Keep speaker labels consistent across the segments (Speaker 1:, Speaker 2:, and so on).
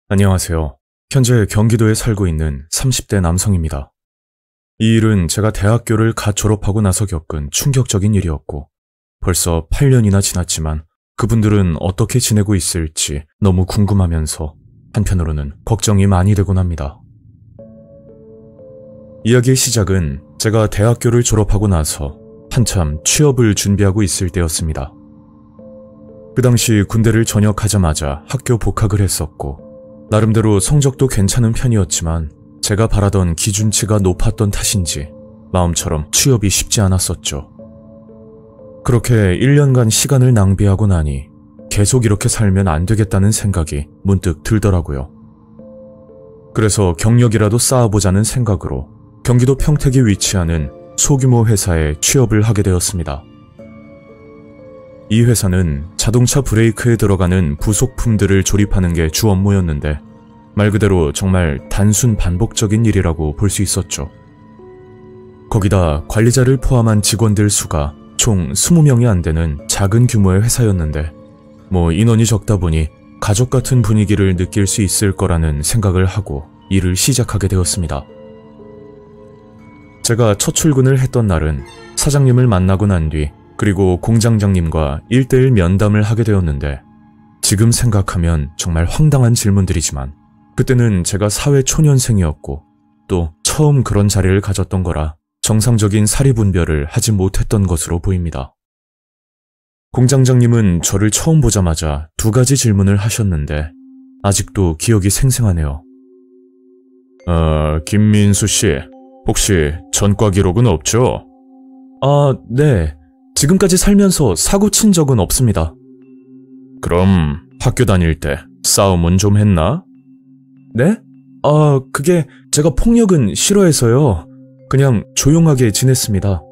Speaker 1: 안녕하세요. 현재 경기도에 살고 있는 30대 남성입니다. 이 일은 제가 대학교를 갓 졸업하고 나서 겪은 충격적인 일이었고, 벌써 8년이나 지났지만 그분들은 어떻게 지내고 있을지 너무 궁금하면서 한편으로는 걱정이 많이 되곤 합니다. 이야기의 시작은 제가 대학교를 졸업하고 나서 한참 취업을 준비하고 있을 때였습니다. 그 당시 군대를 전역하자마자 학교 복학을 했었고, 나름대로 성적도 괜찮은 편이었지만 제가 바라던 기준치가 높았던 탓인지 마음처럼 취업이 쉽지 않았었죠. 그렇게 1년간 시간을 낭비하고 나니 계속 이렇게 살면 안 되겠다는 생각이 문득 들더라고요. 그래서 경력이라도 쌓아보자는 생각으로 경기도 평택에 위치하는 소규모 회사에 취업을 하게 되었습니다. 이 회사는 자동차 브레이크에 들어가는 부속품들을 조립하는 게 주 업무였는데 말 그대로 정말 단순 반복적인 일이라고 볼 수 있었죠. 거기다 관리자를 포함한 직원들 수가 총 20명이 안 되는 작은 규모의 회사였는데 인원이 적다 보니 가족 같은 분위기를 느낄 수 있을 거라는 생각을 하고 일을 시작하게 되었습니다. 제가 첫 출근을 했던 날은 사장님을 만나고 난 뒤 그리고 공장장님과 1:1 면담을 하게 되었는데, 지금 생각하면 정말 황당한 질문들이지만 그때는 제가 사회 초년생이었고 또 처음 그런 자리를 가졌던 거라 정상적인 사리분별을 하지 못했던 것으로 보입니다. 공장장님은 저를 처음 보자마자 2가지 질문을 하셨는데 아직도 기억이 생생하네요. 김민수 씨, 혹시 전과 기록은 없죠? 네. 지금까지 살면서 사고 친 적은 없습니다. 그럼 학교 다닐 때 싸움은 좀 했나? 네? 그게 제가 폭력은 싫어해서요. 그냥 조용하게 지냈습니다.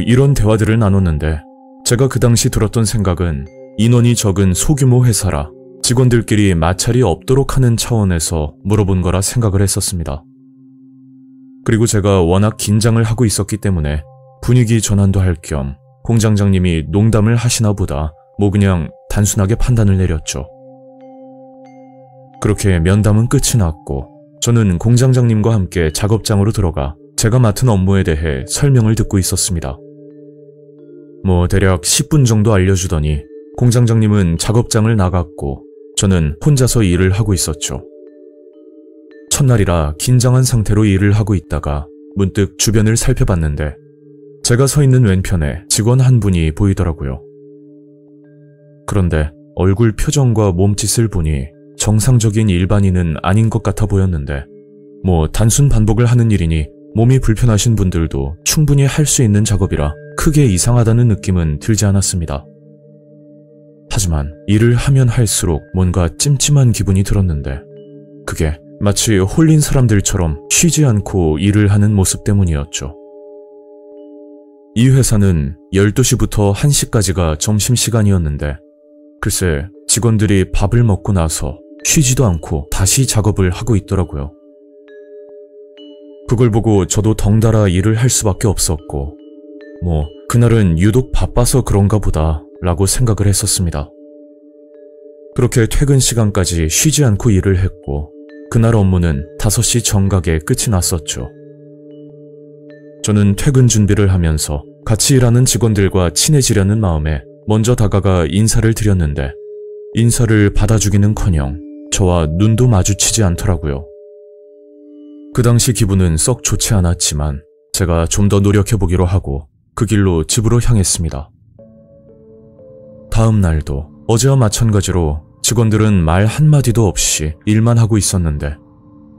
Speaker 1: 이런 대화들을 나눴는데 제가 그 당시 들었던 생각은 인원이 적은 소규모 회사라 직원들끼리 마찰이 없도록 하는 차원에서 물어본 거라 생각을 했었습니다. 그리고 제가 워낙 긴장을 하고 있었기 때문에 분위기 전환도 할 겸 공장장님이 농담을 하시나 보다 그냥 단순하게 판단을 내렸죠. 그렇게 면담은 끝이 났고 저는 공장장님과 함께 작업장으로 들어가 제가 맡은 업무에 대해 설명을 듣고 있었습니다. 대략 10분 정도 알려주더니 공장장님은 작업장을 나갔고 저는 혼자서 일을 하고 있었죠. 첫날이라 긴장한 상태로 일을 하고 있다가 문득 주변을 살펴봤는데 제가 서 있는 왼편에 직원 한 분이 보이더라고요. 그런데 얼굴 표정과 몸짓을 보니 정상적인 일반인은 아닌 것 같아 보였는데 단순 반복을 하는 일이니 몸이 불편하신 분들도 충분히 할 수 있는 작업이라 크게 이상하다는 느낌은 들지 않았습니다. 하지만 일을 하면 할수록 뭔가 찜찜한 기분이 들었는데 그게 마치 홀린 사람들처럼 쉬지 않고 일을 하는 모습 때문이었죠. 이 회사는 12시부터 1시까지가 점심시간이었는데 글쎄 직원들이 밥을 먹고 나서 쉬지도 않고 다시 작업을 하고 있더라고요. 그걸 보고 저도 덩달아 일을 할 수밖에 없었고 그날은 유독 바빠서 그런가 보다 라고 생각을 했었습니다. 그렇게 퇴근 시간까지 쉬지 않고 일을 했고 그날 업무는 5시 정각에 끝이 났었죠. 저는 퇴근 준비를 하면서 같이 일하는 직원들과 친해지려는 마음에 먼저 다가가 인사를 드렸는데 인사를 받아주기는커녕 저와 눈도 마주치지 않더라고요. 그 당시 기분은 썩 좋지 않았지만 제가 좀 더 노력해보기로 하고 그 길로 집으로 향했습니다. 다음 날도 어제와 마찬가지로 직원들은 말 한마디도 없이 일만 하고 있었는데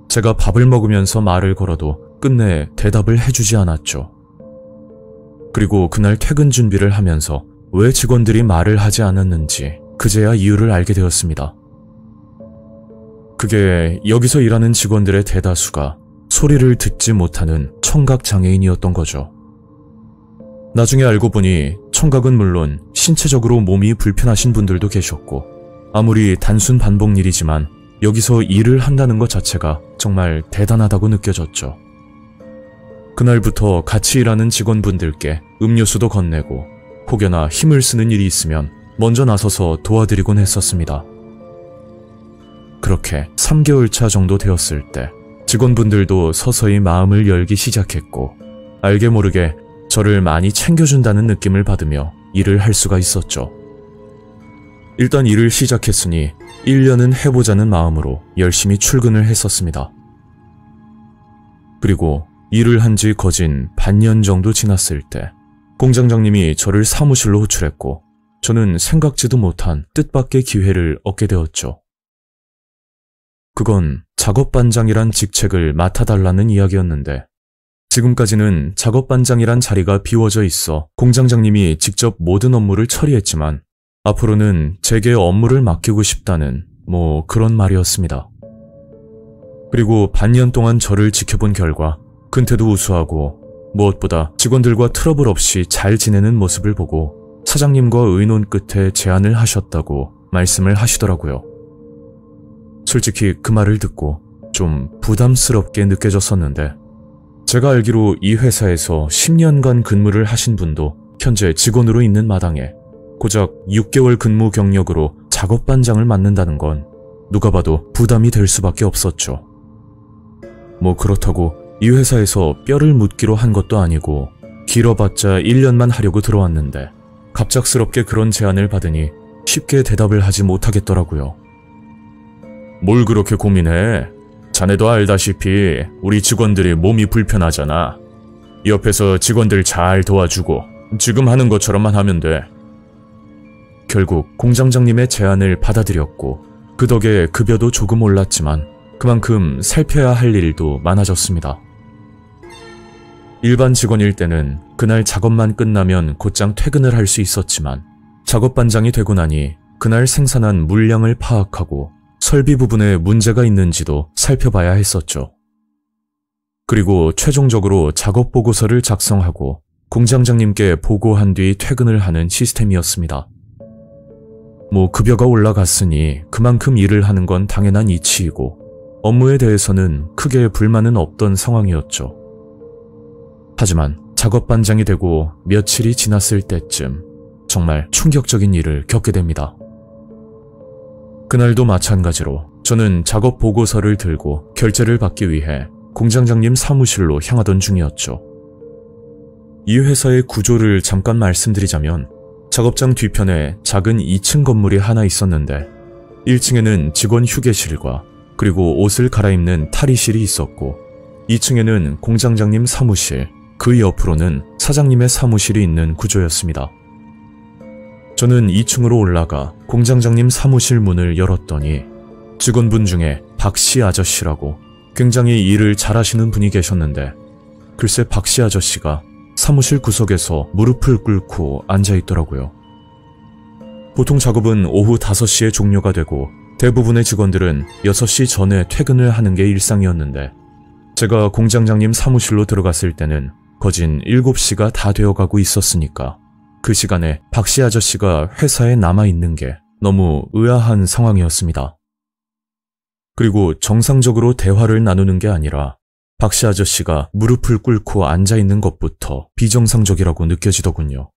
Speaker 1: 제가 밥을 먹으면서 말을 걸어도 끝내 대답을 해주지 않았죠. 그리고 그날 퇴근 준비를 하면서 왜 직원들이 말을 하지 않았는지 그제야 이유를 알게 되었습니다. 그게 여기서 일하는 직원들의 대다수가 소리를 듣지 못하는 청각장애인이었던 거죠. 나중에 알고 보니 청각은 물론 신체적으로 몸이 불편하신 분들도 계셨고 아무리 단순 반복 일이지만 여기서 일을 한다는 것 자체가 정말 대단하다고 느껴졌죠. 그날부터 같이 일하는 직원분들께 음료수도 건네고 혹여나 힘을 쓰는 일이 있으면 먼저 나서서 도와드리곤 했었습니다. 그렇게 3개월 차 정도 되었을 때 직원분들도 서서히 마음을 열기 시작했고 알게 모르게 저를 많이 챙겨준다는 느낌을 받으며 일을 할 수가 있었죠. 일단 일을 시작했으니 1년은 해보자는 마음으로 열심히 출근을 했었습니다. 그리고 일을 한 지 거진 반년 정도 지났을 때 공장장님이 저를 사무실로 호출했고 저는 생각지도 못한 뜻밖의 기회를 얻게 되었죠. 그건 작업반장이란 직책을 맡아달라는 이야기였는데 지금까지는 작업반장이란 자리가 비워져 있어 공장장님이 직접 모든 업무를 처리했지만 앞으로는 제게 업무를 맡기고 싶다는 그런 말이었습니다. 그리고 반년 동안 저를 지켜본 결과 근태도 우수하고 무엇보다 직원들과 트러블 없이 잘 지내는 모습을 보고 사장님과 의논 끝에 제안을 하셨다고 말씀을 하시더라고요. 솔직히 그 말을 듣고 좀 부담스럽게 느껴졌었는데 제가 알기로 이 회사에서 10년간 근무를 하신 분도 현재 직원으로 있는 마당에 고작 6개월 근무 경력으로 작업반장을 맡는다는 건 누가 봐도 부담이 될 수밖에 없었죠. 그렇다고 이 회사에서 뼈를 묻기로 한 것도 아니고 길어봤자 1년만 하려고 들어왔는데 갑작스럽게 그런 제안을 받으니 쉽게 대답을 하지 못하겠더라고요. 뭘 그렇게 고민해? 자네도 알다시피 우리 직원들이 몸이 불편하잖아. 옆에서 직원들 잘 도와주고 지금 하는 것처럼만 하면 돼. 결국 공장장님의 제안을 받아들였고 그 덕에 급여도 조금 올랐지만 그만큼 살펴야 할 일도 많아졌습니다. 일반 직원일 때는 그날 작업만 끝나면 곧장 퇴근을 할 수 있었지만 작업반장이 되고 나니 그날 생산한 물량을 파악하고 설비 부분에 문제가 있는지도 살펴봐야 했었죠. 그리고 최종적으로 작업 보고서를 작성하고 공장장님께 보고한 뒤 퇴근을 하는 시스템이었습니다. 급여가 올라갔으니 그만큼 일을 하는 건 당연한 이치이고 업무에 대해서는 크게 불만은 없던 상황이었죠. 하지만 작업반장이 되고 며칠이 지났을 때쯤 정말 충격적인 일을 겪게 됩니다. 그날도 마찬가지로 저는 작업 보고서를 들고 결제를 받기 위해 공장장님 사무실로 향하던 중이었죠. 이 회사의 구조를 잠깐 말씀드리자면 작업장 뒤편에 작은 2층 건물이 하나 있었는데 1층에는 직원 휴게실과 그리고 옷을 갈아입는 탈의실이 있었고 2층에는 공장장님 사무실, 그 옆으로는 사장님의 사무실이 있는 구조였습니다. 저는 2층으로 올라가 공장장님 사무실 문을 열었더니 직원분 중에 박씨 아저씨라고 굉장히 일을 잘하시는 분이 계셨는데 글쎄 박씨 아저씨가 사무실 구석에서 무릎을 꿇고 앉아있더라고요. 보통 작업은 오후 5시에 종료가 되고 대부분의 직원들은 6시 전에 퇴근을 하는 게 일상이었는데 제가 공장장님 사무실로 들어갔을 때는 거진 7시가 다 되어가고 있었으니까 그 시간에 박씨 아저씨가 회사에 남아있는 게 너무 의아한 상황이었습니다. 그리고 정상적으로 대화를 나누는 게 아니라 박씨 아저씨가 무릎을 꿇고 앉아있는 것부터 비정상적이라고 느껴지더군요.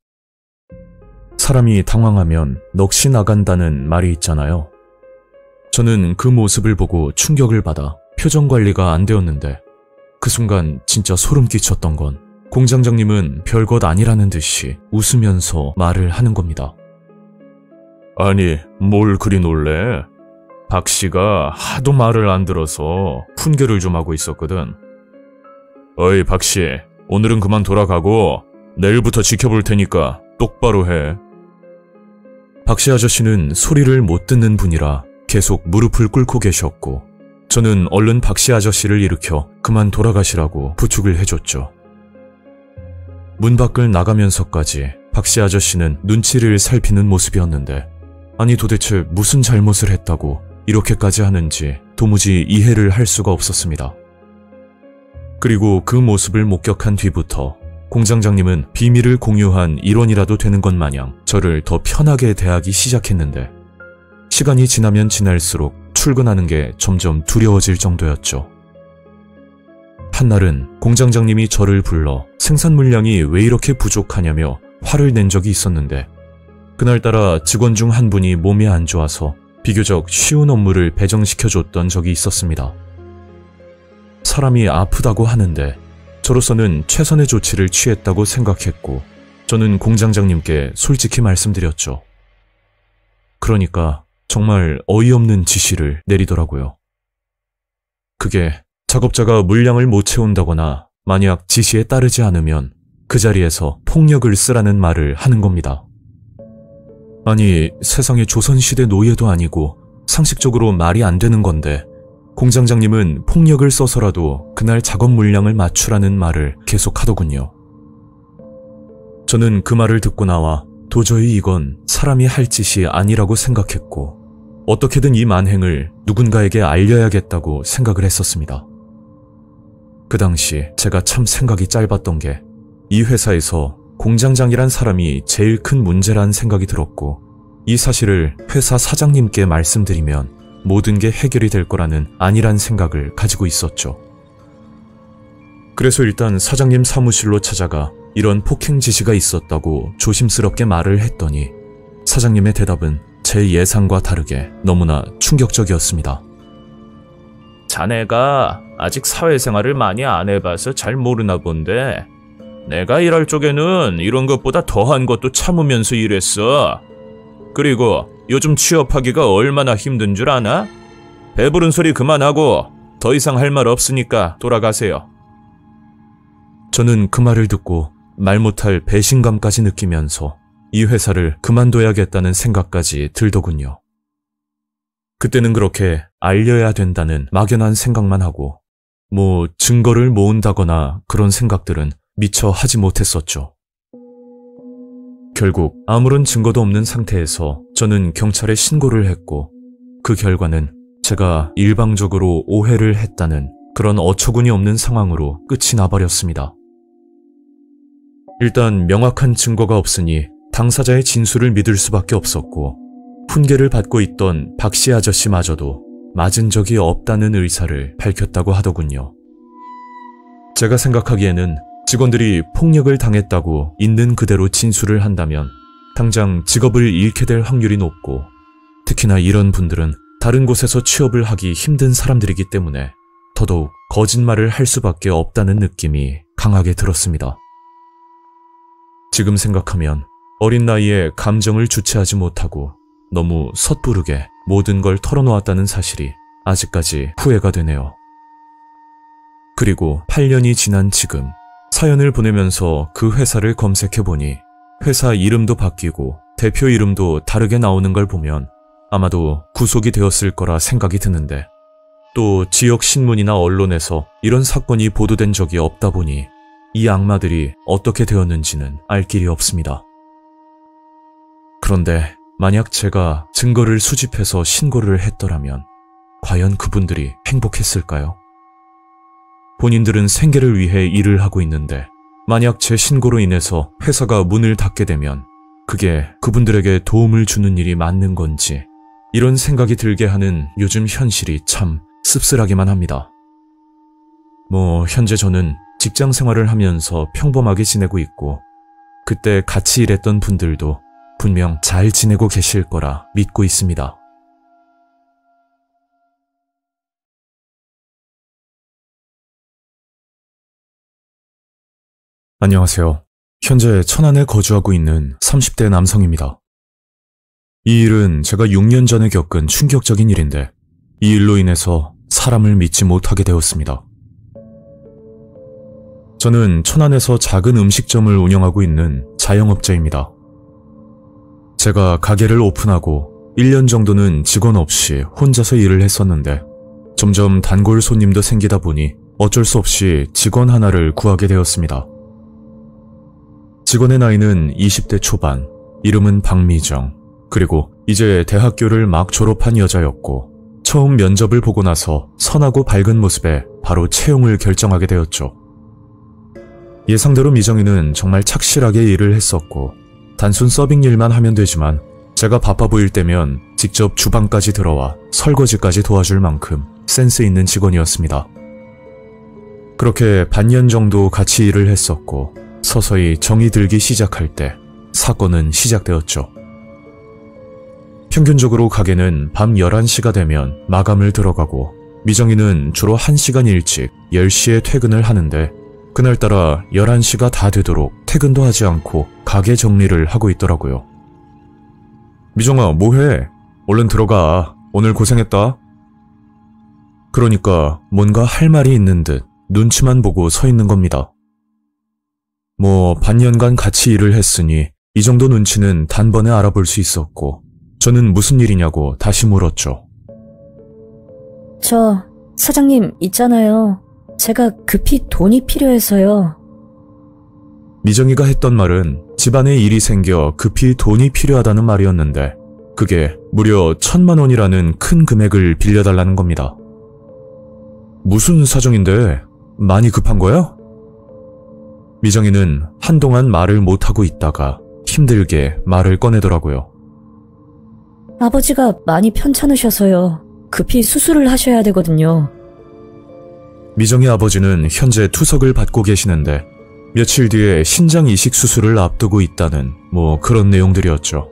Speaker 1: 사람이 당황하면 넋이 나간다는 말이 있잖아요. 저는 그 모습을 보고 충격을 받아 표정 관리가 안 되었는데 그 순간 진짜 소름 끼쳤던 건 공장장님은 별것 아니라는 듯이 웃으면서 말을 하는 겁니다. 아니, 뭘 그리 놀래? 박씨가 하도 말을 안 들어서 훈계를 좀 하고 있었거든. 어이 박씨, 오늘은 그만 돌아가고 내일부터 지켜볼 테니까 똑바로 해. 박씨 아저씨는 소리를 못 듣는 분이라 계속 무릎을 꿇고 계셨고 저는 얼른 박씨 아저씨를 일으켜 그만 돌아가시라고 부축을 해줬죠. 문 밖을 나가면서까지 박씨 아저씨는 눈치를 살피는 모습이었는데 아니 도대체 무슨 잘못을 했다고 이렇게까지 하는지 도무지 이해를 할 수가 없었습니다. 그리고 그 모습을 목격한 뒤부터 공장장님은 비밀을 공유한 일원이라도 되는 것 마냥 저를 더 편하게 대하기 시작했는데 시간이 지나면 지날수록 출근하는 게 점점 두려워질 정도였죠. 한날은 공장장님이 저를 불러 생산 물량이 왜 이렇게 부족하냐며 화를 낸 적이 있었는데 그날따라 직원 중 한 분이 몸이 안 좋아서 비교적 쉬운 업무를 배정시켜줬던 적이 있었습니다. 사람이 아프다고 하는데 저로서는 최선의 조치를 취했다고 생각했고 저는 공장장님께 솔직히 말씀드렸죠. 그러니까 정말 어이없는 지시를 내리더라고요. 그게 작업자가 물량을 못 채운다거나 만약 지시에 따르지 않으면 그 자리에서 폭력을 쓰라는 말을 하는 겁니다. 아니, 세상에 조선시대 노예도 아니고 상식적으로 말이 안 되는 건데 공장장님은 폭력을 써서라도 그날 작업 물량을 맞추라는 말을 계속 하더군요. 저는 그 말을 듣고 나와 도저히 이건 사람이 할 짓이 아니라고 생각했고 어떻게든 이 만행을 누군가에게 알려야겠다고 생각을 했었습니다. 그 당시 제가 참 생각이 짧았던 게 이 회사에서 공장장이란 사람이 제일 큰 문제란 생각이 들었고 이 사실을 회사 사장님께 말씀드리면 모든 게 해결이 될 거라는 안일한 생각을 가지고 있었죠. 그래서 일단 사장님 사무실로 찾아가 이런 폭행 지시가 있었다고 조심스럽게 말을 했더니 사장님의 대답은 제 예상과 다르게 너무나 충격적이었습니다. 자네가 아직 사회생활을 많이 안 해봐서 잘 모르나 본데 내가 일할 쪽에는 이런 것보다 더한 것도 참으면서 일했어. 그리고 요즘 취업하기가 얼마나 힘든 줄 아나? 배부른 소리 그만하고 더 이상 할 말 없으니까 돌아가세요. 저는 그 말을 듣고 말 못할 배신감까지 느끼면서 이 회사를 그만둬야겠다는 생각까지 들더군요. 그때는 그렇게 알려야 된다는 막연한 생각만 하고 뭐 증거를 모은다거나 그런 생각들은 미처 하지 못했었죠. 결국 아무런 증거도 없는 상태에서 저는 경찰에 신고를 했고 그 결과는 제가 일방적으로 오해를 했다는 그런 어처구니 없는 상황으로 끝이 나버렸습니다. 일단 명확한 증거가 없으니 당사자의 진술을 믿을 수밖에 없었고 훈계를 받고 있던 박씨 아저씨마저도 맞은 적이 없다는 의사를 밝혔다고 하더군요. 제가 생각하기에는 직원들이 폭력을 당했다고 있는 그대로 진술을 한다면 당장 직업을 잃게 될 확률이 높고 특히나 이런 분들은 다른 곳에서 취업을 하기 힘든 사람들이기 때문에 더더욱 거짓말을 할 수밖에 없다는 느낌이 강하게 들었습니다. 지금 생각하면 어린 나이에 감정을 주체하지 못하고 너무 섣부르게 모든 걸 털어놓았다는 사실이 아직까지 후회가 되네요. 그리고 8년이 지난 지금 사연을 보내면서 그 회사를 검색해보니 회사 이름도 바뀌고 대표 이름도 다르게 나오는 걸 보면 아마도 구속이 되었을 거라 생각이 드는데 또 지역 신문이나 언론에서 이런 사건이 보도된 적이 없다 보니 이 악마들이 어떻게 되었는지는 알 길이 없습니다. 그런데 만약 제가 증거를 수집해서 신고를 했더라면 과연 그분들이 행복했을까요? 본인들은 생계를 위해 일을 하고 있는데 만약 제 신고로 인해서 회사가 문을 닫게 되면 그게 그분들에게 도움을 주는 일이 맞는 건지 이런 생각이 들게 하는 요즘 현실이 참 씁쓸하기만 합니다. 현재 저는 직장 생활을 하면서 평범하게 지내고 있고 그때 같이 일했던 분들도 분명 잘 지내고 계실 거라 믿고 있습니다. 안녕하세요. 현재 천안에 거주하고 있는 30대 남성입니다. 이 일은 제가 6년 전에 겪은 충격적인 일인데 이 일로 인해서 사람을 믿지 못하게 되었습니다. 저는 천안에서 작은 음식점을 운영하고 있는 자영업자입니다. 제가 가게를 오픈하고 1년 정도는 직원 없이 혼자서 일을 했었는데 점점 단골 손님도 생기다 보니 어쩔 수 없이 직원 하나를 구하게 되었습니다. 직원의 나이는 20대 초반, 이름은 박미정, 그리고 이제 대학교를 막 졸업한 여자였고 처음 면접을 보고 나서 선하고 밝은 모습에 바로 채용을 결정하게 되었죠. 예상대로 미정이는 정말 착실하게 일을 했었고 단순 서빙 일만 하면 되지만 제가 바빠 보일 때면 직접 주방까지 들어와 설거지까지 도와줄 만큼 센스 있는 직원이었습니다. 그렇게 반년 정도 같이 일을 했었고 서서히 정이 들기 시작할 때 사건은 시작되었죠. 평균적으로 가게는 밤 11시가 되면 마감을 들어가고 미정이는 주로 1시간 일찍 10시에 퇴근을 하는데 그날따라 11시가 다 되도록 퇴근도 하지 않고 가게 정리를 하고 있더라고요. 미정아, 뭐해? 얼른 들어가. 오늘 고생했다. 그러니까 뭔가 할 말이 있는 듯 눈치만 보고 서 있는 겁니다. 뭐 반년간 같이 일을 했으니 이 정도 눈치는 단번에 알아볼 수 있었고 저는 무슨 일이냐고 다시 물었죠.
Speaker 2: 저 사장님 있잖아요. 제가 급히 돈이 필요해서요.
Speaker 1: 미정이가 했던 말은 집안에 일이 생겨 급히 돈이 필요하다는 말이었는데 그게 무려 1,000만 원이라는 큰 금액을 빌려달라는 겁니다. 무슨 사정인데? 많이 급한 거야? 미정이는 한동안 말을 못하고 있다가 힘들게 말을 꺼내더라고요.
Speaker 2: 아버지가 많이 편찮으셔서요. 급히 수술을 하셔야 되거든요.
Speaker 1: 미정이 아버지는 현재 투석을 받고 계시는데 며칠 뒤에 신장 이식 수술을 앞두고 있다는 뭐 그런 내용들이었죠.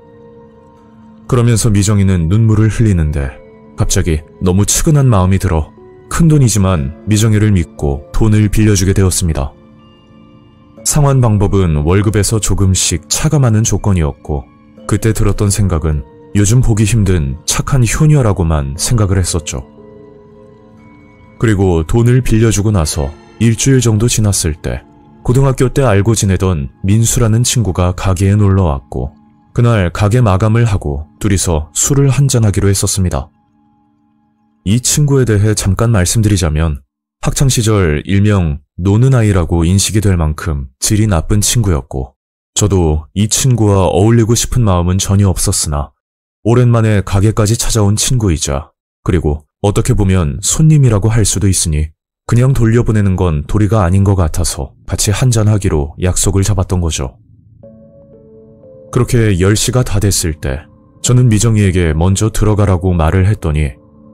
Speaker 1: 그러면서 미정이는 눈물을 흘리는데 갑자기 너무 측은한 마음이 들어 큰돈이지만 미정이를 믿고 돈을 빌려주게 되었습니다. 상환 방법은 월급에서 조금씩 차감하는 조건이었고 그때 들었던 생각은 요즘 보기 힘든 착한 효녀라고만 생각을 했었죠. 그리고 돈을 빌려주고 나서 일주일 정도 지났을 때 고등학교 때 알고 지내던 민수라는 친구가 가게에 놀러왔고 그날 가게 마감을 하고 둘이서 술을 한잔하기로 했었습니다. 이 친구에 대해 잠깐 말씀드리자면 학창시절 일명 노는 아이라고 인식이 될 만큼 질이 나쁜 친구였고 저도 이 친구와 어울리고 싶은 마음은 전혀 없었으나 오랜만에 가게까지 찾아온 친구이자 그리고 어떻게 보면 손님이라고 할 수도 있으니 그냥 돌려보내는 건 도리가 아닌 것 같아서 같이 한잔하기로 약속을 잡았던 거죠. 그렇게 10시가 다 됐을 때 저는 미정이에게 먼저 들어가라고 말을 했더니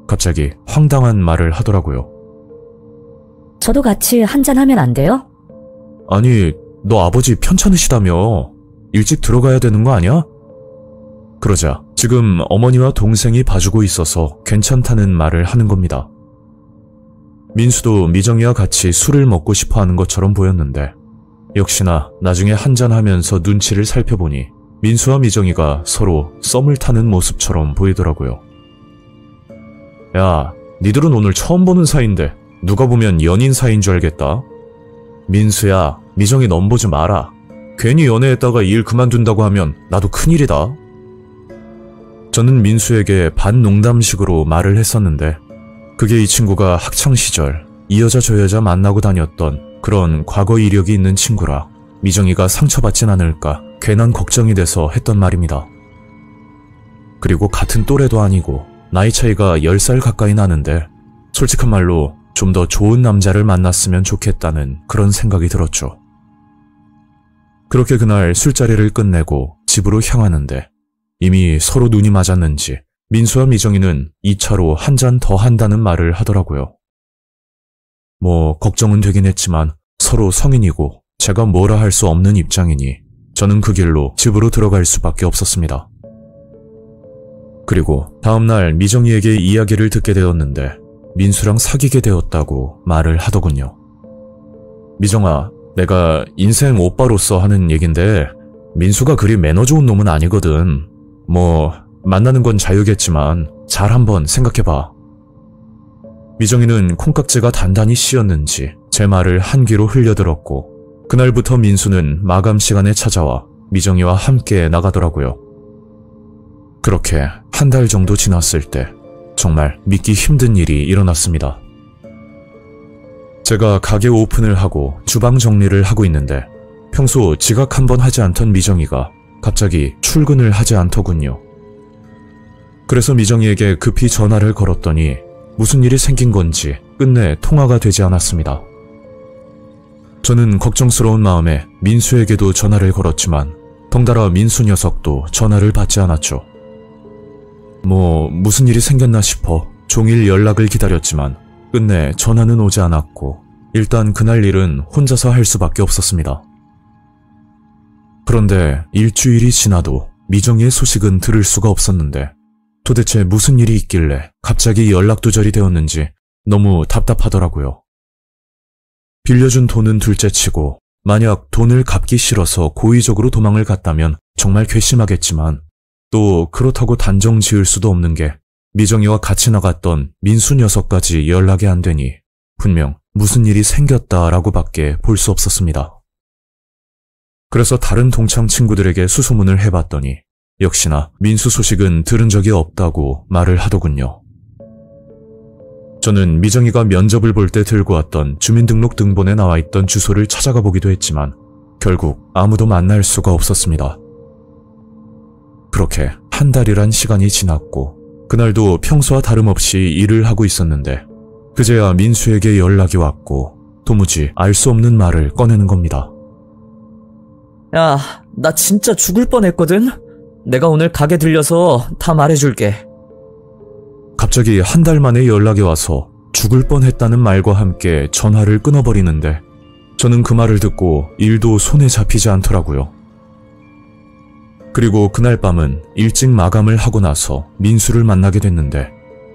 Speaker 1: 갑자기 황당한 말을 하더라고요.
Speaker 2: 저도 같이 한잔하면 안 돼요?
Speaker 1: 아니, 너 아버지 편찮으시다며. 일찍 들어가야 되는 거 아니야? 그러자 지금 어머니와 동생이 봐주고 있어서 괜찮다는 말을 하는 겁니다. 민수도 미정이와 같이 술을 먹고 싶어 하는 것처럼 보였는데 역시나 나중에 한잔하면서 눈치를 살펴보니 민수와 미정이가 서로 썸을 타는 모습처럼 보이더라고요. 야, 니들은 오늘 처음 보는 사이인데 누가 보면 연인 사이인 줄 알겠다. 민수야, 미정이 넘보지 마라. 괜히 연애했다가 일 그만둔다고 하면 나도 큰일이다. 저는 민수에게 반농담식으로 말을 했었는데 그게 이 친구가 학창시절 이 여자 저 여자 만나고 다녔던 그런 과거 이력이 있는 친구라 미정이가 상처받진 않을까 괜한 걱정이 돼서 했던 말입니다. 그리고 같은 또래도 아니고 나이 차이가 10살 가까이 나는데 솔직한 말로 좀 더 좋은 남자를 만났으면 좋겠다는 그런 생각이 들었죠. 그렇게 그날 술자리를 끝내고 집으로 향하는데 이미 서로 눈이 맞았는지 민수와 미정이는 2차로 한 잔 더 한다는 말을 하더라고요. 뭐 걱정은 되긴 했지만 서로 성인이고 제가 뭐라 할 수 없는 입장이니 저는 그 길로 집으로 들어갈 수밖에 없었습니다. 그리고 다음날 미정이에게 이야기를 듣게 되었는데 민수랑 사귀게 되었다고 말을 하더군요. 미정아, 내가 인생 오빠로서 하는 얘긴데 민수가 그리 매너 좋은 놈은 아니거든. 뭐 만나는 건 자유겠지만 잘 한번 생각해봐. 미정이는 콩깍지가 단단히 씌었는지 제 말을 한 귀로 흘려들었고 그날부터 민수는 마감 시간에 찾아와 미정이와 함께 나가더라고요. 그렇게 한 달 정도 지났을 때 정말 믿기 힘든 일이 일어났습니다. 제가 가게 오픈을 하고 주방 정리를 하고 있는데 평소 지각 한번 하지 않던 미정이가 갑자기 출근을 하지 않더군요. 그래서 미정이에게 급히 전화를 걸었더니 무슨 일이 생긴 건지 끝내 통화가 되지 않았습니다. 저는 걱정스러운 마음에 민수에게도 전화를 걸었지만 덩달아 민수 녀석도 전화를 받지 않았죠. 뭐 무슨 일이 생겼나 싶어 종일 연락을 기다렸지만 끝내 전화는 오지 않았고 일단 그날 일은 혼자서 할 수밖에 없었습니다. 그런데 일주일이 지나도 미정이의 소식은 들을 수가 없었는데 도대체 무슨 일이 있길래 갑자기 연락두절이 되었는지 너무 답답하더라고요. 빌려준 돈은 둘째치고 만약 돈을 갚기 싫어서 고의적으로 도망을 갔다면 정말 괘씸하겠지만 또 그렇다고 단정 지을 수도 없는 게 미정이와 같이 나갔던 민수 녀석까지 연락이 안 되니 분명 무슨 일이 생겼다라고밖에 볼 수 없었습니다. 그래서 다른 동창 친구들에게 수소문을 해봤더니 역시나 민수 소식은 들은 적이 없다고 말을 하더군요. 저는 미정이가 면접을 볼 때 들고 왔던 주민등록 등본에 나와 있던 주소를 찾아가 보기도 했지만 결국 아무도 만날 수가 없었습니다. 그렇게 한 달이란 시간이 지났고 그날도 평소와 다름없이 일을 하고 있었는데 그제야 민수에게 연락이 왔고 도무지 알 수 없는 말을 꺼내는 겁니다.
Speaker 3: 야, 나 진짜 죽을 뻔했거든? 내가 오늘 가게 들려서 다 말해줄게.
Speaker 1: 갑자기 한 달 만에 연락이 와서 죽을 뻔했다는 말과 함께 전화를 끊어버리는데 저는 그 말을 듣고 일도 손에 잡히지 않더라고요. 그리고 그날 밤은 일찍 마감을 하고 나서 민수를 만나게 됐는데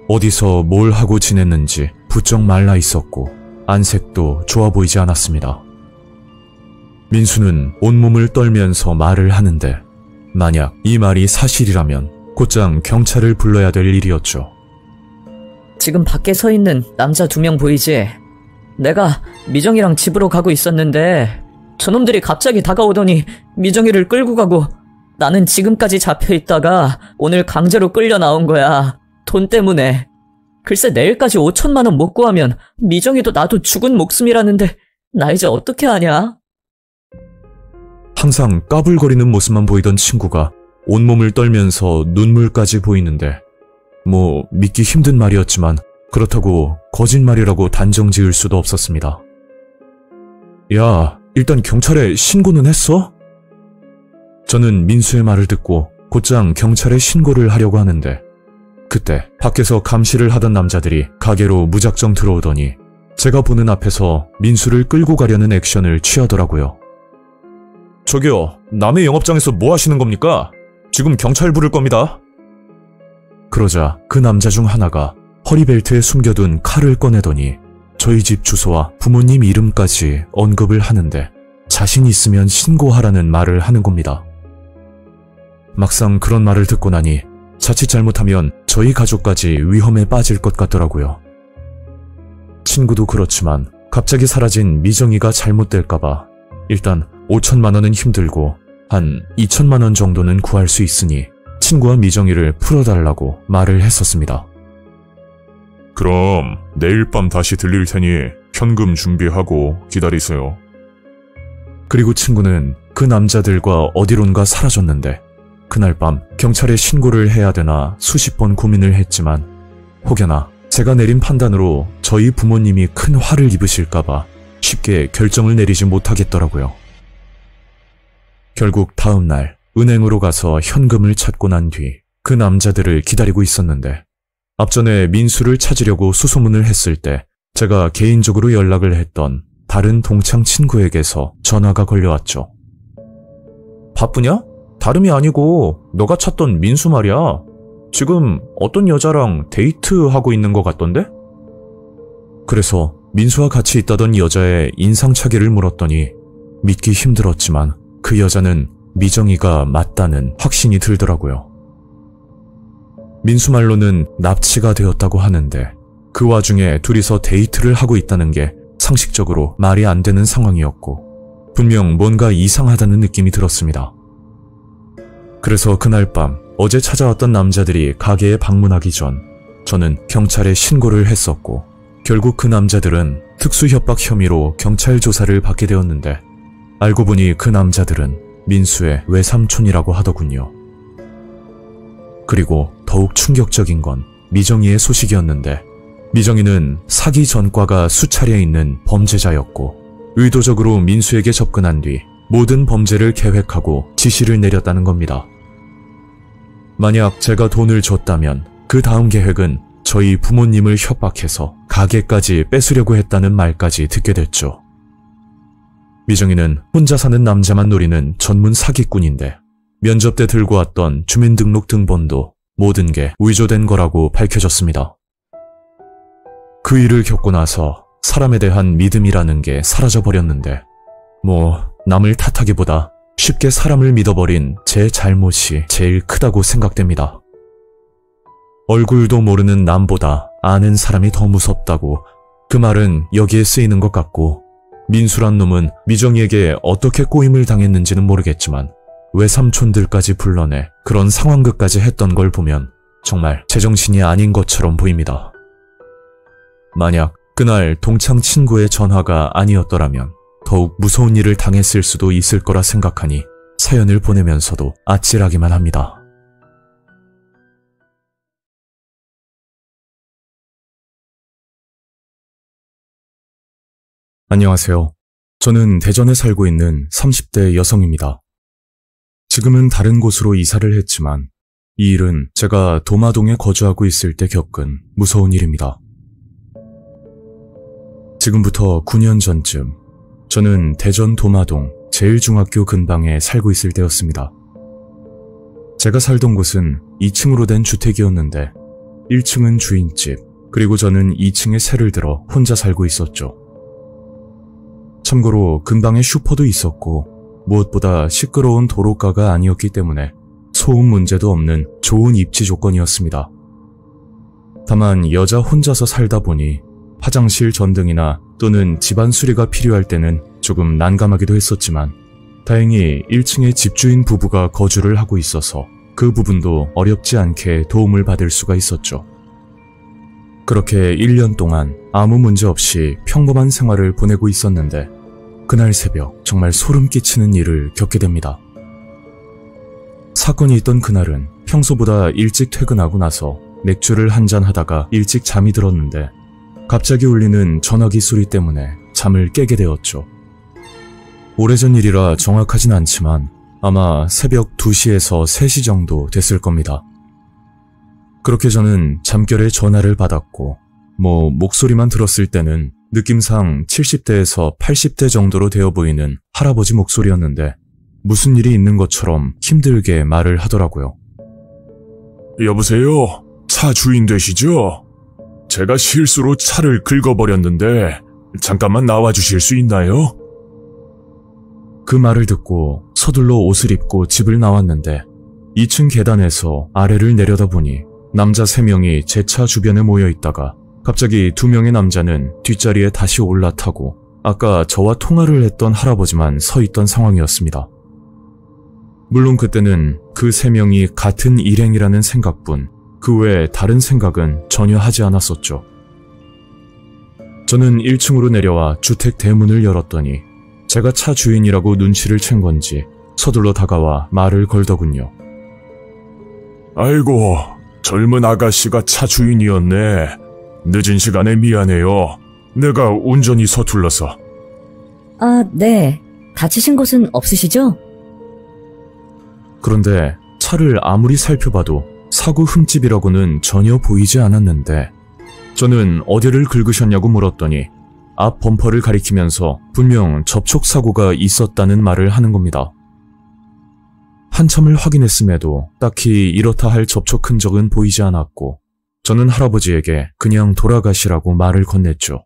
Speaker 1: 어디서 뭘 하고 지냈는지 부쩍 말라 있었고 안색도 좋아 보이지 않았습니다. 민수는 온몸을 떨면서 말을 하는데 만약 이 말이 사실이라면 곧장 경찰을 불러야 될 일이었죠.
Speaker 3: 지금 밖에 서 있는 남자 2명 보이지? 내가 미정이랑 집으로 가고 있었는데 저놈들이 갑자기 다가오더니 미정이를 끌고 가고 나는 지금까지 잡혀있다가 오늘 강제로 끌려 나온 거야. 돈 때문에. 글쎄 내일까지 5천만 원 못 구하면 미정이도 나도 죽은 목숨이라는데 나 이제 어떻게 하냐?
Speaker 1: 항상 까불거리는 모습만 보이던 친구가 온몸을 떨면서 눈물까지 보이는데 뭐 믿기 힘든 말이었지만 그렇다고 거짓말이라고 단정 지을 수도 없었습니다. 야, 일단 경찰에 신고는 했어? 저는 민수의 말을 듣고 곧장 경찰에 신고를 하려고 하는데 그때 밖에서 감시를 하던 남자들이 가게로 무작정 들어오더니 제가 보는 앞에서 민수를 끌고 가려는 액션을 취하더라고요. 저기요, 남의 영업장에서 뭐 하시는 겁니까? 지금 경찰 부를 겁니다. 그러자 그 남자 중 하나가 허리벨트에 숨겨둔 칼을 꺼내더니 저희 집 주소와 부모님 이름까지 언급을 하는데 자신 있으면 신고하라는 말을 하는 겁니다. 막상 그런 말을 듣고 나니 자칫 잘못하면 저희 가족까지 위험에 빠질 것 같더라고요. 친구도 그렇지만 갑자기 사라진 미정이가 잘못될까봐 일단 5천만 원은 힘들고 한 2천만 원 정도는 구할 수 있으니 친구와 미정이를 풀어달라고 말을 했었습니다.
Speaker 4: 그럼 내일 밤 다시 들릴 테니 현금 준비하고 기다리세요.
Speaker 1: 그리고 친구는 그 남자들과 어디론가 사라졌는데 그날 밤 경찰에 신고를 해야 되나 수십 번 고민을 했지만 혹여나 제가 내린 판단으로 저희 부모님이 큰 화를 입으실까봐 쉽게 결정을 내리지 못하겠더라고요. 결국 다음 날 은행으로 가서 현금을 찾고 난 뒤 그 남자들을 기다리고 있었는데 앞전에 민수를 찾으려고 수소문을 했을 때 제가 개인적으로 연락을 했던 다른 동창 친구에게서 전화가 걸려왔죠. 바쁘냐? 다름이 아니고 너가 찾던 민수 말이야. 지금 어떤 여자랑 데이트하고 있는 것 같던데? 그래서 민수와 같이 있다던 여자의 인상착의를 물었더니 믿기 힘들었지만 그 여자는 미정이가 맞다는 확신이 들더라고요. 민수 말로는 납치가 되었다고 하는데 그 와중에 둘이서 데이트를 하고 있다는 게 상식적으로 말이 안 되는 상황이었고 분명 뭔가 이상하다는 느낌이 들었습니다. 그래서 그날 밤 어제 찾아왔던 남자들이 가게에 방문하기 전 저는 경찰에 신고를 했었고 결국 그 남자들은 특수협박 혐의로 경찰 조사를 받게 되었는데 알고 보니 그 남자들은 민수의 외삼촌이라고 하더군요. 그리고 더욱 충격적인 건 미정이의 소식이었는데 미정이는 사기 전과가 수차례 있는 범죄자였고 의도적으로 민수에게 접근한 뒤 모든 범죄를 계획하고 지시를 내렸다는 겁니다. 만약 제가 돈을 줬다면 그 다음 계획은 저희 부모님을 협박해서 가게까지 뺏으려고 했다는 말까지 듣게 됐죠. 미정이는 혼자 사는 남자만 노리는 전문 사기꾼인데 면접 때 들고 왔던 주민등록 등본도 모든 게 위조된 거라고 밝혀졌습니다. 그 일을 겪고 나서 사람에 대한 믿음이라는 게 사라져버렸는데 남을 탓하기보다 쉽게 사람을 믿어버린 제 잘못이 제일 크다고 생각됩니다. 얼굴도 모르는 남보다 아는 사람이 더 무섭다고 그 말은 여기에 쓰이는 것 같고 민수란 놈은 미정이에게 어떻게 꼬임을 당했는지는 모르겠지만 외삼촌들까지 불러내 그런 상황극까지 했던 걸 보면 정말 제정신이 아닌 것처럼 보입니다. 만약 그날 동창 친구의 전화가 아니었더라면 더욱 무서운 일을 당했을 수도 있을 거라 생각하니 사연을 보내면서도 아찔하기만 합니다. 안녕하세요. 저는 대전에 살고 있는 30대 여성입니다. 지금은 다른 곳으로 이사를 했지만 이 일은 제가 도마동에 거주하고 있을 때 겪은 무서운 일입니다. 지금부터 9년 전쯤 저는 대전 도마동 제1중학교 근방에 살고 있을 때였습니다. 제가 살던 곳은 2층으로 된 주택이었는데 1층은 주인집, 그리고 저는 2층에 세를 들어 혼자 살고 있었죠. 참고로 근방에 슈퍼도 있었고 무엇보다 시끄러운 도로가가 아니었기 때문에 소음 문제도 없는 좋은 입지 조건이었습니다. 다만 여자 혼자서 살다 보니 화장실 전등이나 또는 집안 수리가 필요할 때는 조금 난감하기도 했었지만 다행히 1층에 집주인 부부가 거주를 하고 있어서 그 부분도 어렵지 않게 도움을 받을 수가 있었죠. 그렇게 1년 동안 아무 문제 없이 평범한 생활을 보내고 있었는데 그날 새벽 정말 소름 끼치는 일을 겪게 됩니다. 사건이 있던 그날은 평소보다 일찍 퇴근하고 나서 맥주를 한잔 하다가 일찍 잠이 들었는데 갑자기 울리는 전화기 소리 때문에 잠을 깨게 되었죠. 오래전 일이라 정확하진 않지만 아마 새벽 2시에서 3시 정도 됐을 겁니다. 그렇게 저는 잠결에 전화를 받았고 목소리만 들었을 때는 느낌상 70대에서 80대 정도로 되어 보이는 할아버지 목소리였는데 무슨 일이 있는 것처럼 힘들게 말을 하더라고요.
Speaker 4: 여보세요? 차 주인 되시죠? 제가 실수로 차를 긁어버렸는데 잠깐만 나와주실 수 있나요?
Speaker 1: 그 말을 듣고 서둘러 옷을 입고 집을 나왔는데 2층 계단에서 아래를 내려다보니 남자 3명이 제 차 주변에 모여 있다가 갑자기 2명의 남자는 뒷자리에 다시 올라타고 아까 저와 통화를 했던 할아버지만 서 있던 상황이었습니다. 물론 그때는 그 3명이 같은 일행이라는 생각뿐 그 외에 다른 생각은 전혀 하지 않았었죠. 저는 1층으로 내려와 주택 대문을 열었더니 제가 차 주인이라고 눈치를 챈 건지 서둘러 다가와 말을 걸더군요.
Speaker 4: 아이고, 젊은 아가씨가 차 주인이었네. 늦은 시간에 미안해요. 내가 운전이 서툴러서.
Speaker 2: 아, 네. 다치신 곳은 없으시죠?
Speaker 1: 그런데 차를 아무리 살펴봐도 사고 흠집이라고는 전혀 보이지 않았는데 저는 어디를 긁으셨냐고 물었더니 앞 범퍼를 가리키면서 분명 접촉사고가 있었다는 말을 하는 겁니다. 한참을 확인했음에도 딱히 이렇다 할 접촉 흔적은 보이지 않았고 저는 할아버지에게 그냥 돌아가시라고 말을 건넸죠.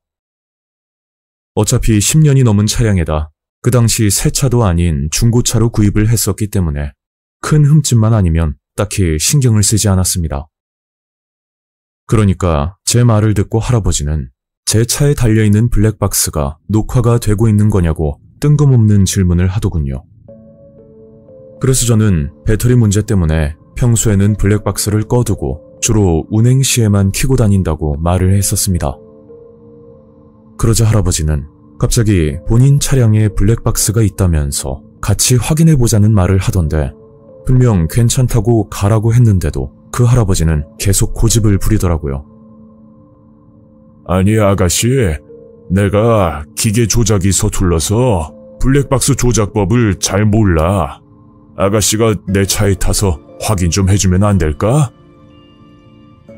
Speaker 1: 어차피 10년이 넘은 차량에다 그 당시 새 차도 아닌 중고차로 구입을 했었기 때문에 큰 흠집만 아니면 딱히 신경을 쓰지 않았습니다. 그러니까 제 말을 듣고 할아버지는 제 차에 달려있는 블랙박스가 녹화가 되고 있는 거냐고 뜬금없는 질문을 하더군요. 그래서 저는 배터리 문제 때문에 평소에는 블랙박스를 꺼두고 주로 운행 시에만 켜고 다닌다고 말을 했었습니다. 그러자 할아버지는 갑자기 본인 차량에 블랙박스가 있다면서 같이 확인해보자는 말을 하던데 분명 괜찮다고 가라고 했는데도 그 할아버지는 계속 고집을 부리더라고요.
Speaker 4: 아니 아가씨, 내가 기계 조작이 서툴러서 블랙박스 조작법을 잘 몰라. 아가씨가 내 차에 타서 확인 좀 해주면 안 될까?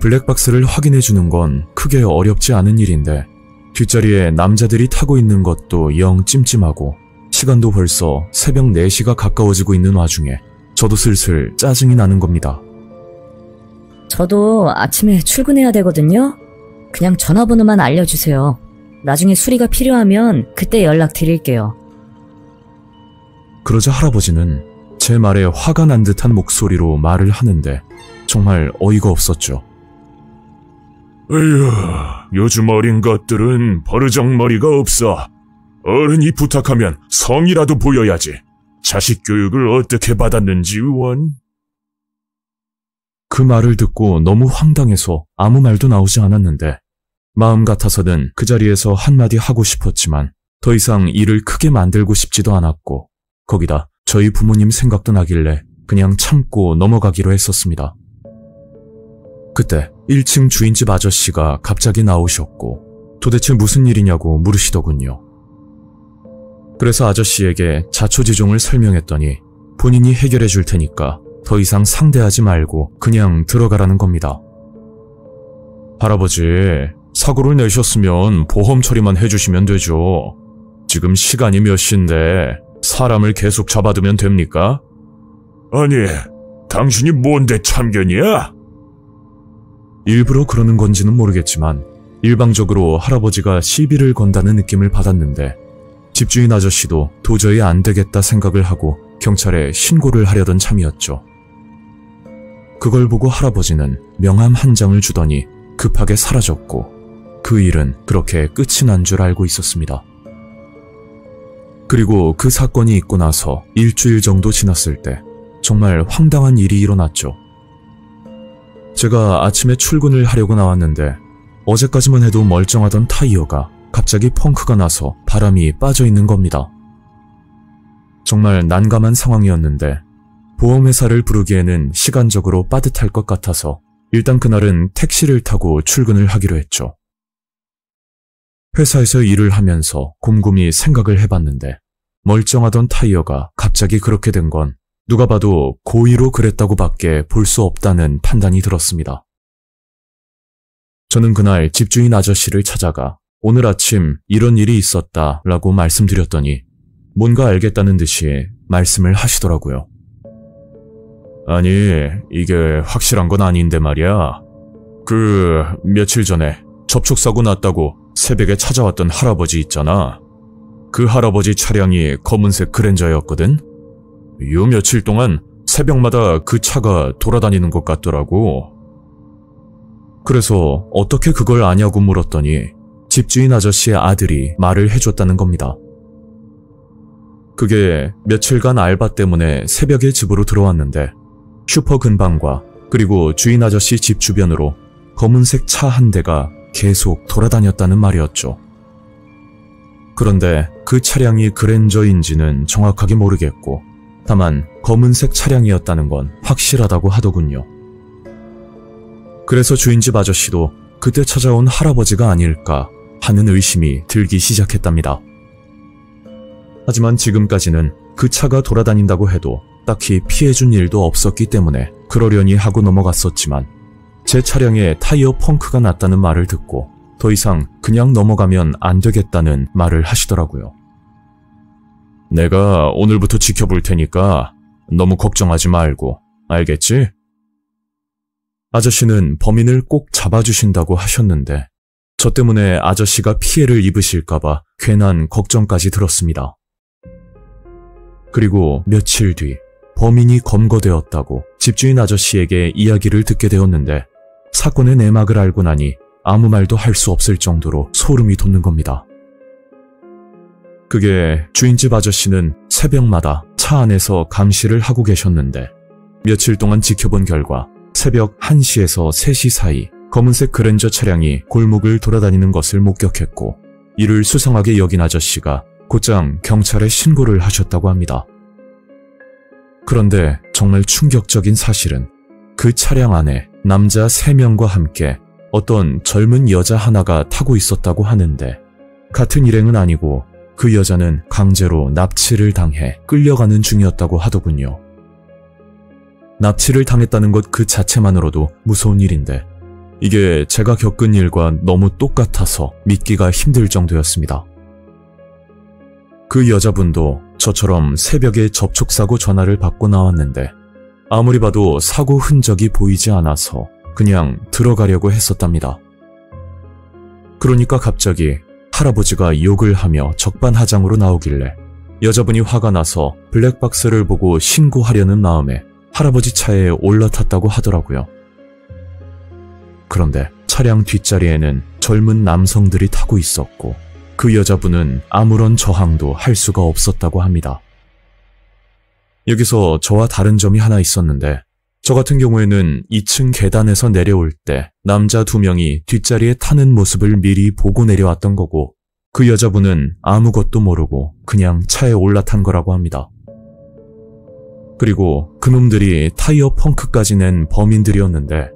Speaker 1: 블랙박스를 확인해주는 건 크게 어렵지 않은 일인데 뒷자리에 남자들이 타고 있는 것도 영 찜찜하고 시간도 벌써 새벽 4시가 가까워지고 있는 와중에 저도 슬슬 짜증이 나는 겁니다.
Speaker 2: 저도 아침에 출근해야 되거든요. 그냥 전화번호만 알려주세요. 나중에 수리가 필요하면 그때 연락드릴게요.
Speaker 1: 그러자 할아버지는 제 말에 화가 난 듯한 목소리로 말을 하는데 정말 어이가 없었죠.
Speaker 4: 에휴, 요즘 어린 것들은 버르장머리가 없어. 어른이 부탁하면 성이라도 보여야지. 자식 교육을 어떻게 받았는지 원.
Speaker 1: 그 말을 듣고 너무 황당해서 아무 말도 나오지 않았는데 마음 같아서는 그 자리에서 한마디 하고 싶었지만 더 이상 일을 크게 만들고 싶지도 않았고 거기다 저희 부모님 생각도 나길래 그냥 참고 넘어가기로 했었습니다. 그때 1층 주인집 아저씨가 갑자기 나오셨고 도대체 무슨 일이냐고 물으시더군요. 그래서 아저씨에게 자초지종을 설명했더니 본인이 해결해 줄 테니까 더 이상 상대하지 말고 그냥 들어가라는 겁니다. 할아버지, 사고를 내셨으면 보험 처리만 해주시면 되죠. 지금 시간이 몇 시인데 사람을 계속 잡아두면 됩니까?
Speaker 4: 아니, 당신이 뭔데 참견이야?
Speaker 1: 일부러 그러는 건지는 모르겠지만 일방적으로 할아버지가 시비를 건다는 느낌을 받았는데 집주인 아저씨도 도저히 안 되겠다 생각을 하고 경찰에 신고를 하려던 참이었죠. 그걸 보고 할아버지는 명함 한 장을 주더니 급하게 사라졌고 그 일은 그렇게 끝이 난 줄 알고 있었습니다. 그리고 그 사건이 있고 나서 일주일 정도 지났을 때 정말 황당한 일이 일어났죠. 제가 아침에 출근을 하려고 나왔는데 어제까지만 해도 멀쩡하던 타이어가 갑자기 펑크가 나서 바람이 빠져 있는 겁니다. 정말 난감한 상황이었는데 보험회사를 부르기에는 시간적으로 빠듯할 것 같아서 일단 그날은 택시를 타고 출근을 하기로 했죠. 회사에서 일을 하면서 곰곰이 생각을 해봤는데 멀쩡하던 타이어가 갑자기 그렇게 된 건 누가 봐도 고의로 그랬다고 밖에 볼 수 없다는 판단이 들었습니다. 저는 그날 집주인 아저씨를 찾아가 오늘 아침 이런 일이 있었다 라고 말씀드렸더니 뭔가 알겠다는 듯이 말씀을 하시더라고요. 아니, 이게 확실한 건 아닌데 말이야. 며칠 전에 접촉사고 났다고 새벽에 찾아왔던 할아버지 있잖아. 그 할아버지 차량이 검은색 그랜저였거든? 요 며칠 동안 새벽마다 그 차가 돌아다니는 것 같더라고. 그래서 어떻게 그걸 아냐고 물었더니 집주인 아저씨의 아들이 말을 해줬다는 겁니다. 그게 며칠간 알바 때문에 새벽에 집으로 들어왔는데 슈퍼 근방과 그리고 주인 아저씨 집 주변으로 검은색 차 한 대가 계속 돌아다녔다는 말이었죠. 그런데 그 차량이 그랜저인지는 정확하게 모르겠고 다만 검은색 차량이었다는 건 확실하다고 하더군요. 그래서 주인집 아저씨도 그때 찾아온 할아버지가 아닐까 하는 의심이 들기 시작했답니다. 하지만 지금까지는 그 차가 돌아다닌다고 해도 딱히 피해준 일도 없었기 때문에 그러려니 하고 넘어갔었지만 제 차량에 타이어 펑크가 났다는 말을 듣고 더 이상 그냥 넘어가면 안 되겠다는 말을 하시더라고요. 내가 오늘부터 지켜볼 테니까 너무 걱정하지 말고, 알겠지? 아저씨는 범인을 꼭 잡아주신다고 하셨는데 저 때문에 아저씨가 피해를 입으실까봐 괜한 걱정까지 들었습니다. 그리고 며칠 뒤 범인이 검거되었다고 집주인 아저씨에게 이야기를 듣게 되었는데 사건의 내막을 알고 나니 아무 말도 할 수 없을 정도로 소름이 돋는 겁니다. 그게 주인집 아저씨는 새벽마다 차 안에서 감시를 하고 계셨는데 며칠 동안 지켜본 결과 새벽 1시에서 3시 사이 검은색 그랜저 차량이 골목을 돌아다니는 것을 목격했고 이를 수상하게 여긴 아저씨가 곧장 경찰에 신고를 하셨다고 합니다. 그런데 정말 충격적인 사실은 그 차량 안에 남자 3명과 함께 어떤 젊은 여자 하나가 타고 있었다고 하는데 같은 일행은 아니고 그 여자는 강제로 납치를 당해 끌려가는 중이었다고 하더군요. 납치를 당했다는 것 그 자체만으로도 무서운 일인데 이게 제가 겪은 일과 너무 똑같아서 믿기가 힘들 정도였습니다. 그 여자분도 저처럼 새벽에 접촉사고 전화를 받고 나왔는데 아무리 봐도 사고 흔적이 보이지 않아서 그냥 들어가려고 했었답니다. 그러니까 갑자기 할아버지가 욕을 하며 적반하장으로 나오길래 여자분이 화가 나서 블랙박스를 보고 신고하려는 마음에 할아버지 차에 올라탔다고 하더라고요. 그런데 차량 뒷자리에는 젊은 남성들이 타고 있었고 그 여자분은 아무런 저항도 할 수가 없었다고 합니다. 여기서 저와 다른 점이 하나 있었는데 저 같은 경우에는 2층 계단에서 내려올 때 남자 2명이 뒷자리에 타는 모습을 미리 보고 내려왔던 거고 그 여자분은 아무것도 모르고 그냥 차에 올라탄 거라고 합니다. 그리고 그놈들이 타이어 펑크까지 낸 범인들이었는데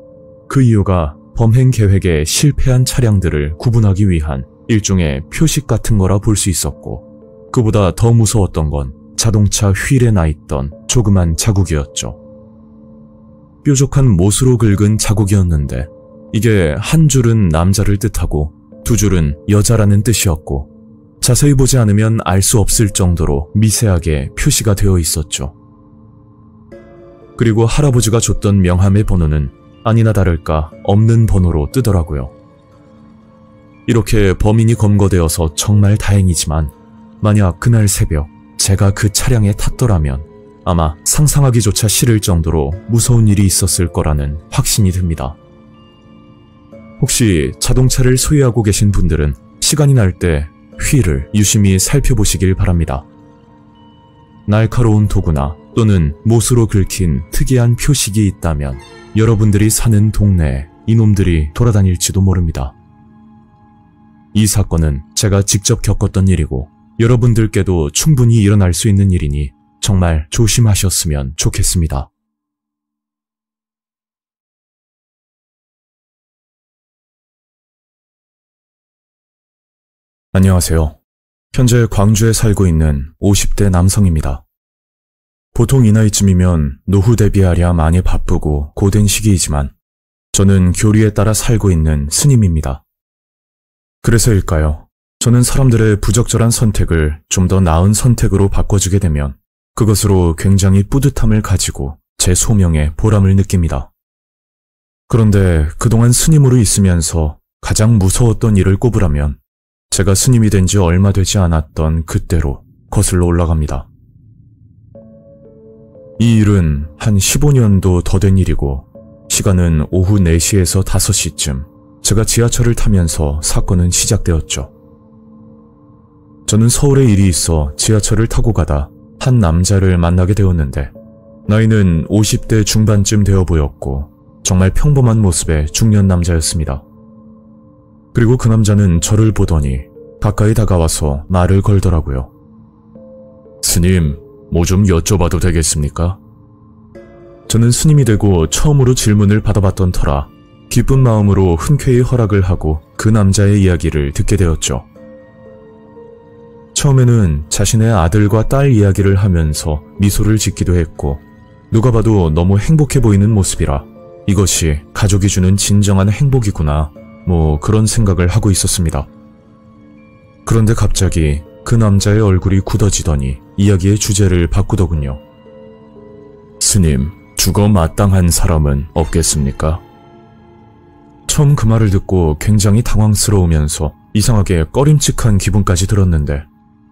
Speaker 1: 그 이유가 범행 계획에 실패한 차량들을 구분하기 위한 일종의 표식 같은 거라 볼 수 있었고 그보다 더 무서웠던 건 자동차 휠에 나 있던 조그만 자국이었죠. 뾰족한 못으로 긁은 자국이었는데 이게 한 줄은 남자를 뜻하고 2줄은 여자라는 뜻이었고 자세히 보지 않으면 알 수 없을 정도로 미세하게 표시가 되어 있었죠. 그리고 할아버지가 줬던 명함의 번호는 아니나 다를까 없는 번호로 뜨더라고요. 이렇게 범인이 검거되어서 정말 다행이지만 만약 그날 새벽 제가 그 차량에 탔더라면 아마 상상하기조차 싫을 정도로 무서운 일이 있었을 거라는 확신이 듭니다. 혹시 자동차를 소유하고 계신 분들은 시간이 날 때 휠을 유심히 살펴보시길 바랍니다. 날카로운 도구나 또는 못으로 긁힌 특이한 표식이 있다면 여러분들이 사는 동네에 이놈들이 돌아다닐지도 모릅니다. 이 사건은 제가 직접 겪었던 일이고 여러분들께도 충분히 일어날 수 있는 일이니 정말 조심하셨으면 좋겠습니다. 안녕하세요. 현재 광주에 살고 있는 50대 남성입니다. 보통 이 나이쯤이면 노후 대비하랴 많이 바쁘고 고된 시기이지만 저는 교리에 따라 살고 있는 스님입니다. 그래서일까요? 저는 사람들의 부적절한 선택을 좀 더 나은 선택으로 바꿔주게 되면 그것으로 굉장히 뿌듯함을 가지고 제 소명에 보람을 느낍니다. 그런데 그동안 스님으로 있으면서 가장 무서웠던 일을 꼽으라면 제가 스님이 된 지 얼마 되지 않았던 그때로 거슬러 올라갑니다. 이 일은 한 15년도 더 된 일이고 시간은 오후 4시에서 5시쯤 제가 지하철을 타면서 사건은 시작되었죠. 저는 서울에 일이 있어 지하철을 타고 가다 한 남자를 만나게 되었는데 나이는 50대 중반쯤 되어 보였고 정말 평범한 모습의 중년 남자였습니다. 그리고 그 남자는 저를 보더니 가까이 다가와서 말을 걸더라고요. 스님, 뭐 좀 여쭤봐도 되겠습니까? 저는 스님이 되고 처음으로 질문을 받아봤던 터라 기쁜 마음으로 흔쾌히 허락을 하고 그 남자의 이야기를 듣게 되었죠. 처음에는 자신의 아들과 딸 이야기를 하면서 미소를 짓기도 했고 누가 봐도 너무 행복해 보이는 모습이라 이것이 가족이 주는 진정한 행복이구나 뭐 그런 생각을 하고 있었습니다. 그런데 갑자기 그 남자의 얼굴이 굳어지더니 이야기의 주제를 바꾸더군요. 스님, 죽어 마땅한 사람은 없겠습니까? 처음 그 말을 듣고 굉장히 당황스러우면서 이상하게 꺼림칙한 기분까지 들었는데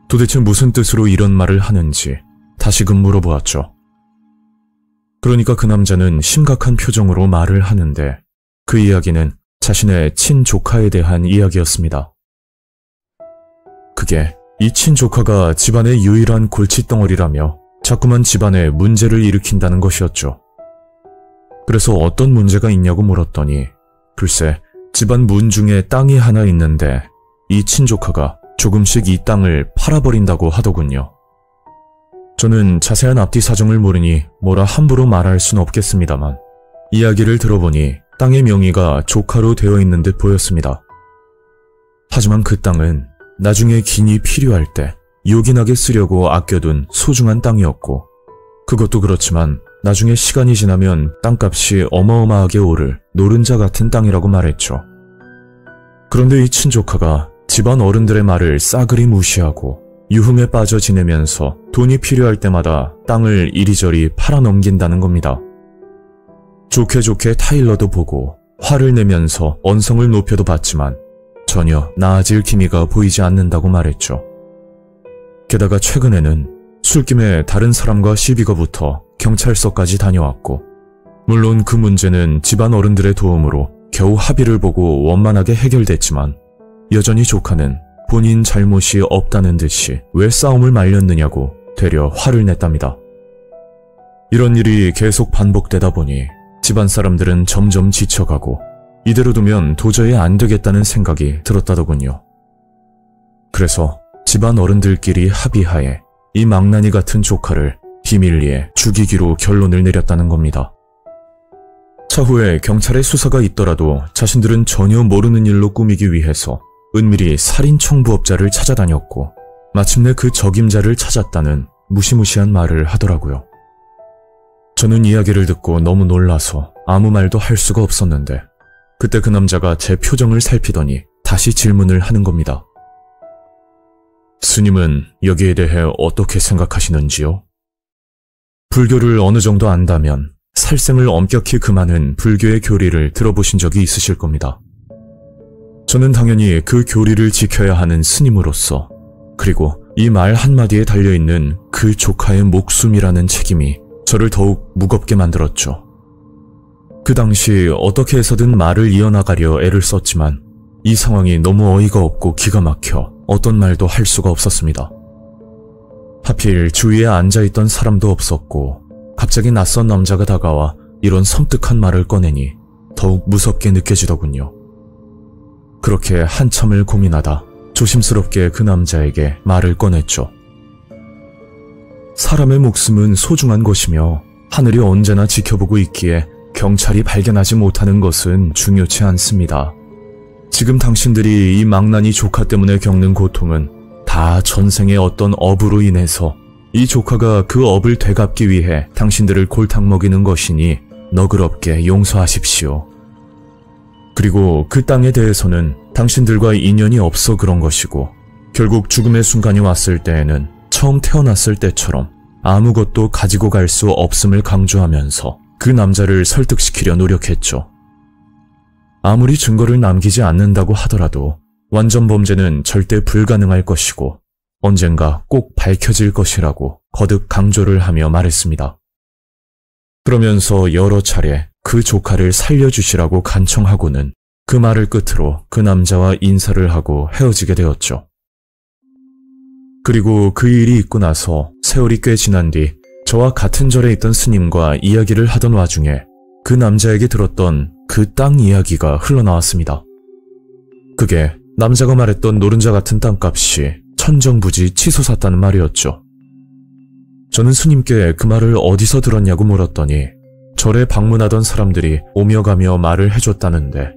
Speaker 1: 도대체 무슨 뜻으로 이런 말을 하는지 다시금 물어보았죠. 그러니까 그 남자는 심각한 표정으로 말을 하는데 그 이야기는 자신의 친조카에 대한 이야기였습니다. 그게 이 친조카가 집안의 유일한 골칫덩어리라며 자꾸만 집안에 문제를 일으킨다는 것이었죠. 그래서 어떤 문제가 있냐고 물었더니 글쎄 집안 문 중에 땅이 하나 있는데 이 친조카가 조금씩 이 땅을 팔아버린다고 하더군요. 저는 자세한 앞뒤 사정을 모르니 뭐라 함부로 말할 순 없겠습니다만 이야기를 들어보니 땅의 명의가 조카로 되어 있는 듯 보였습니다. 하지만 그 땅은 나중에 긴이 필요할 때 요긴하게 쓰려고 아껴둔 소중한 땅이었고 그것도 그렇지만 나중에 시간이 지나면 땅값이 어마어마하게 오를 노른자 같은 땅이라고 말했죠. 그런데 이 친조카가 집안 어른들의 말을 싸그리 무시하고 유흥에 빠져 지내면서 돈이 필요할 때마다 땅을 이리저리 팔아넘긴다는 겁니다. 좋게 좋게 타일러도 보고 화를 내면서 언성을 높여도 봤지만 전혀 나아질 기미가 보이지 않는다고 말했죠. 게다가 최근에는 술김에 다른 사람과 시비가 붙어 경찰서까지 다녀왔고, 물론 그 문제는 집안 어른들의 도움으로 겨우 합의를 보고 원만하게 해결됐지만 여전히 조카는 본인 잘못이 없다는 듯이 왜 싸움을 말렸느냐고 되려 화를 냈답니다. 이런 일이 계속 반복되다 보니 집안 사람들은 점점 지쳐가고 이대로 두면 도저히 안 되겠다는 생각이 들었다더군요. 그래서 집안 어른들끼리 합의하에 이 망나니 같은 조카를 비밀리에 죽이기로 결론을 내렸다는 겁니다. 차후에 경찰의 수사가 있더라도 자신들은 전혀 모르는 일로 꾸미기 위해서 은밀히 살인 청부업자를 찾아다녔고 마침내 그 적임자를 찾았다는 무시무시한 말을 하더라고요. 저는 이야기를 듣고 너무 놀라서 아무 말도 할 수가 없었는데 그때 그 남자가 제 표정을 살피더니 다시 질문을 하는 겁니다. 스님은 여기에 대해 어떻게 생각하시는지요? 불교를 어느 정도 안다면 살생을 엄격히 금하는 불교의 교리를 들어보신 적이 있으실 겁니다. 저는 당연히 그 교리를 지켜야 하는 스님으로서, 그리고 이 말 한마디에 달려있는 그 조카의 목숨이라는 책임이 저를 더욱 무겁게 만들었죠. 그 당시 어떻게 해서든 말을 이어나가려 애를 썼지만 이 상황이 너무 어이가 없고 기가 막혀 어떤 말도 할 수가 없었습니다. 하필 주위에 앉아있던 사람도 없었고 갑자기 낯선 남자가 다가와 이런 섬뜩한 말을 꺼내니 더욱 무섭게 느껴지더군요. 그렇게 한참을 고민하다 조심스럽게 그 남자에게 말을 꺼냈죠. 사람의 목숨은 소중한 것이며 하늘이 언제나 지켜보고 있기에 경찰이 발견하지 못하는 것은 중요치 않습니다. 지금 당신들이 이 망나니 조카 때문에 겪는 고통은 다 전생의 어떤 업으로 인해서 이 조카가 그 업을 되갚기 위해 당신들을 골탕 먹이는 것이니 너그럽게 용서하십시오. 그리고 그 땅에 대해서는 당신들과 인연이 없어 그런 것이고 결국 죽음의 순간이 왔을 때에는 처음 태어났을 때처럼 아무것도 가지고 갈 수 없음을 강조하면서 그 남자를 설득시키려 노력했죠. 아무리 증거를 남기지 않는다고 하더라도 완전 범죄는 절대 불가능할 것이고 언젠가 꼭 밝혀질 것이라고 거듭 강조를 하며 말했습니다. 그러면서 여러 차례 그 조카를 살려주시라고 간청하고는 그 말을 끝으로 그 남자와 인사를 하고 헤어지게 되었죠. 그리고 그 일이 있고 나서 세월이 꽤 지난 뒤 저와 같은 절에 있던 스님과 이야기를 하던 와중에 그 남자에게 들었던 그 땅 이야기가 흘러나왔습니다. 그게 남자가 말했던 노른자 같은 땅값이 천정부지 치솟았다는 말이었죠. 저는 스님께 그 말을 어디서 들었냐고 물었더니 절에 방문하던 사람들이 오며 가며 말을 해줬다는데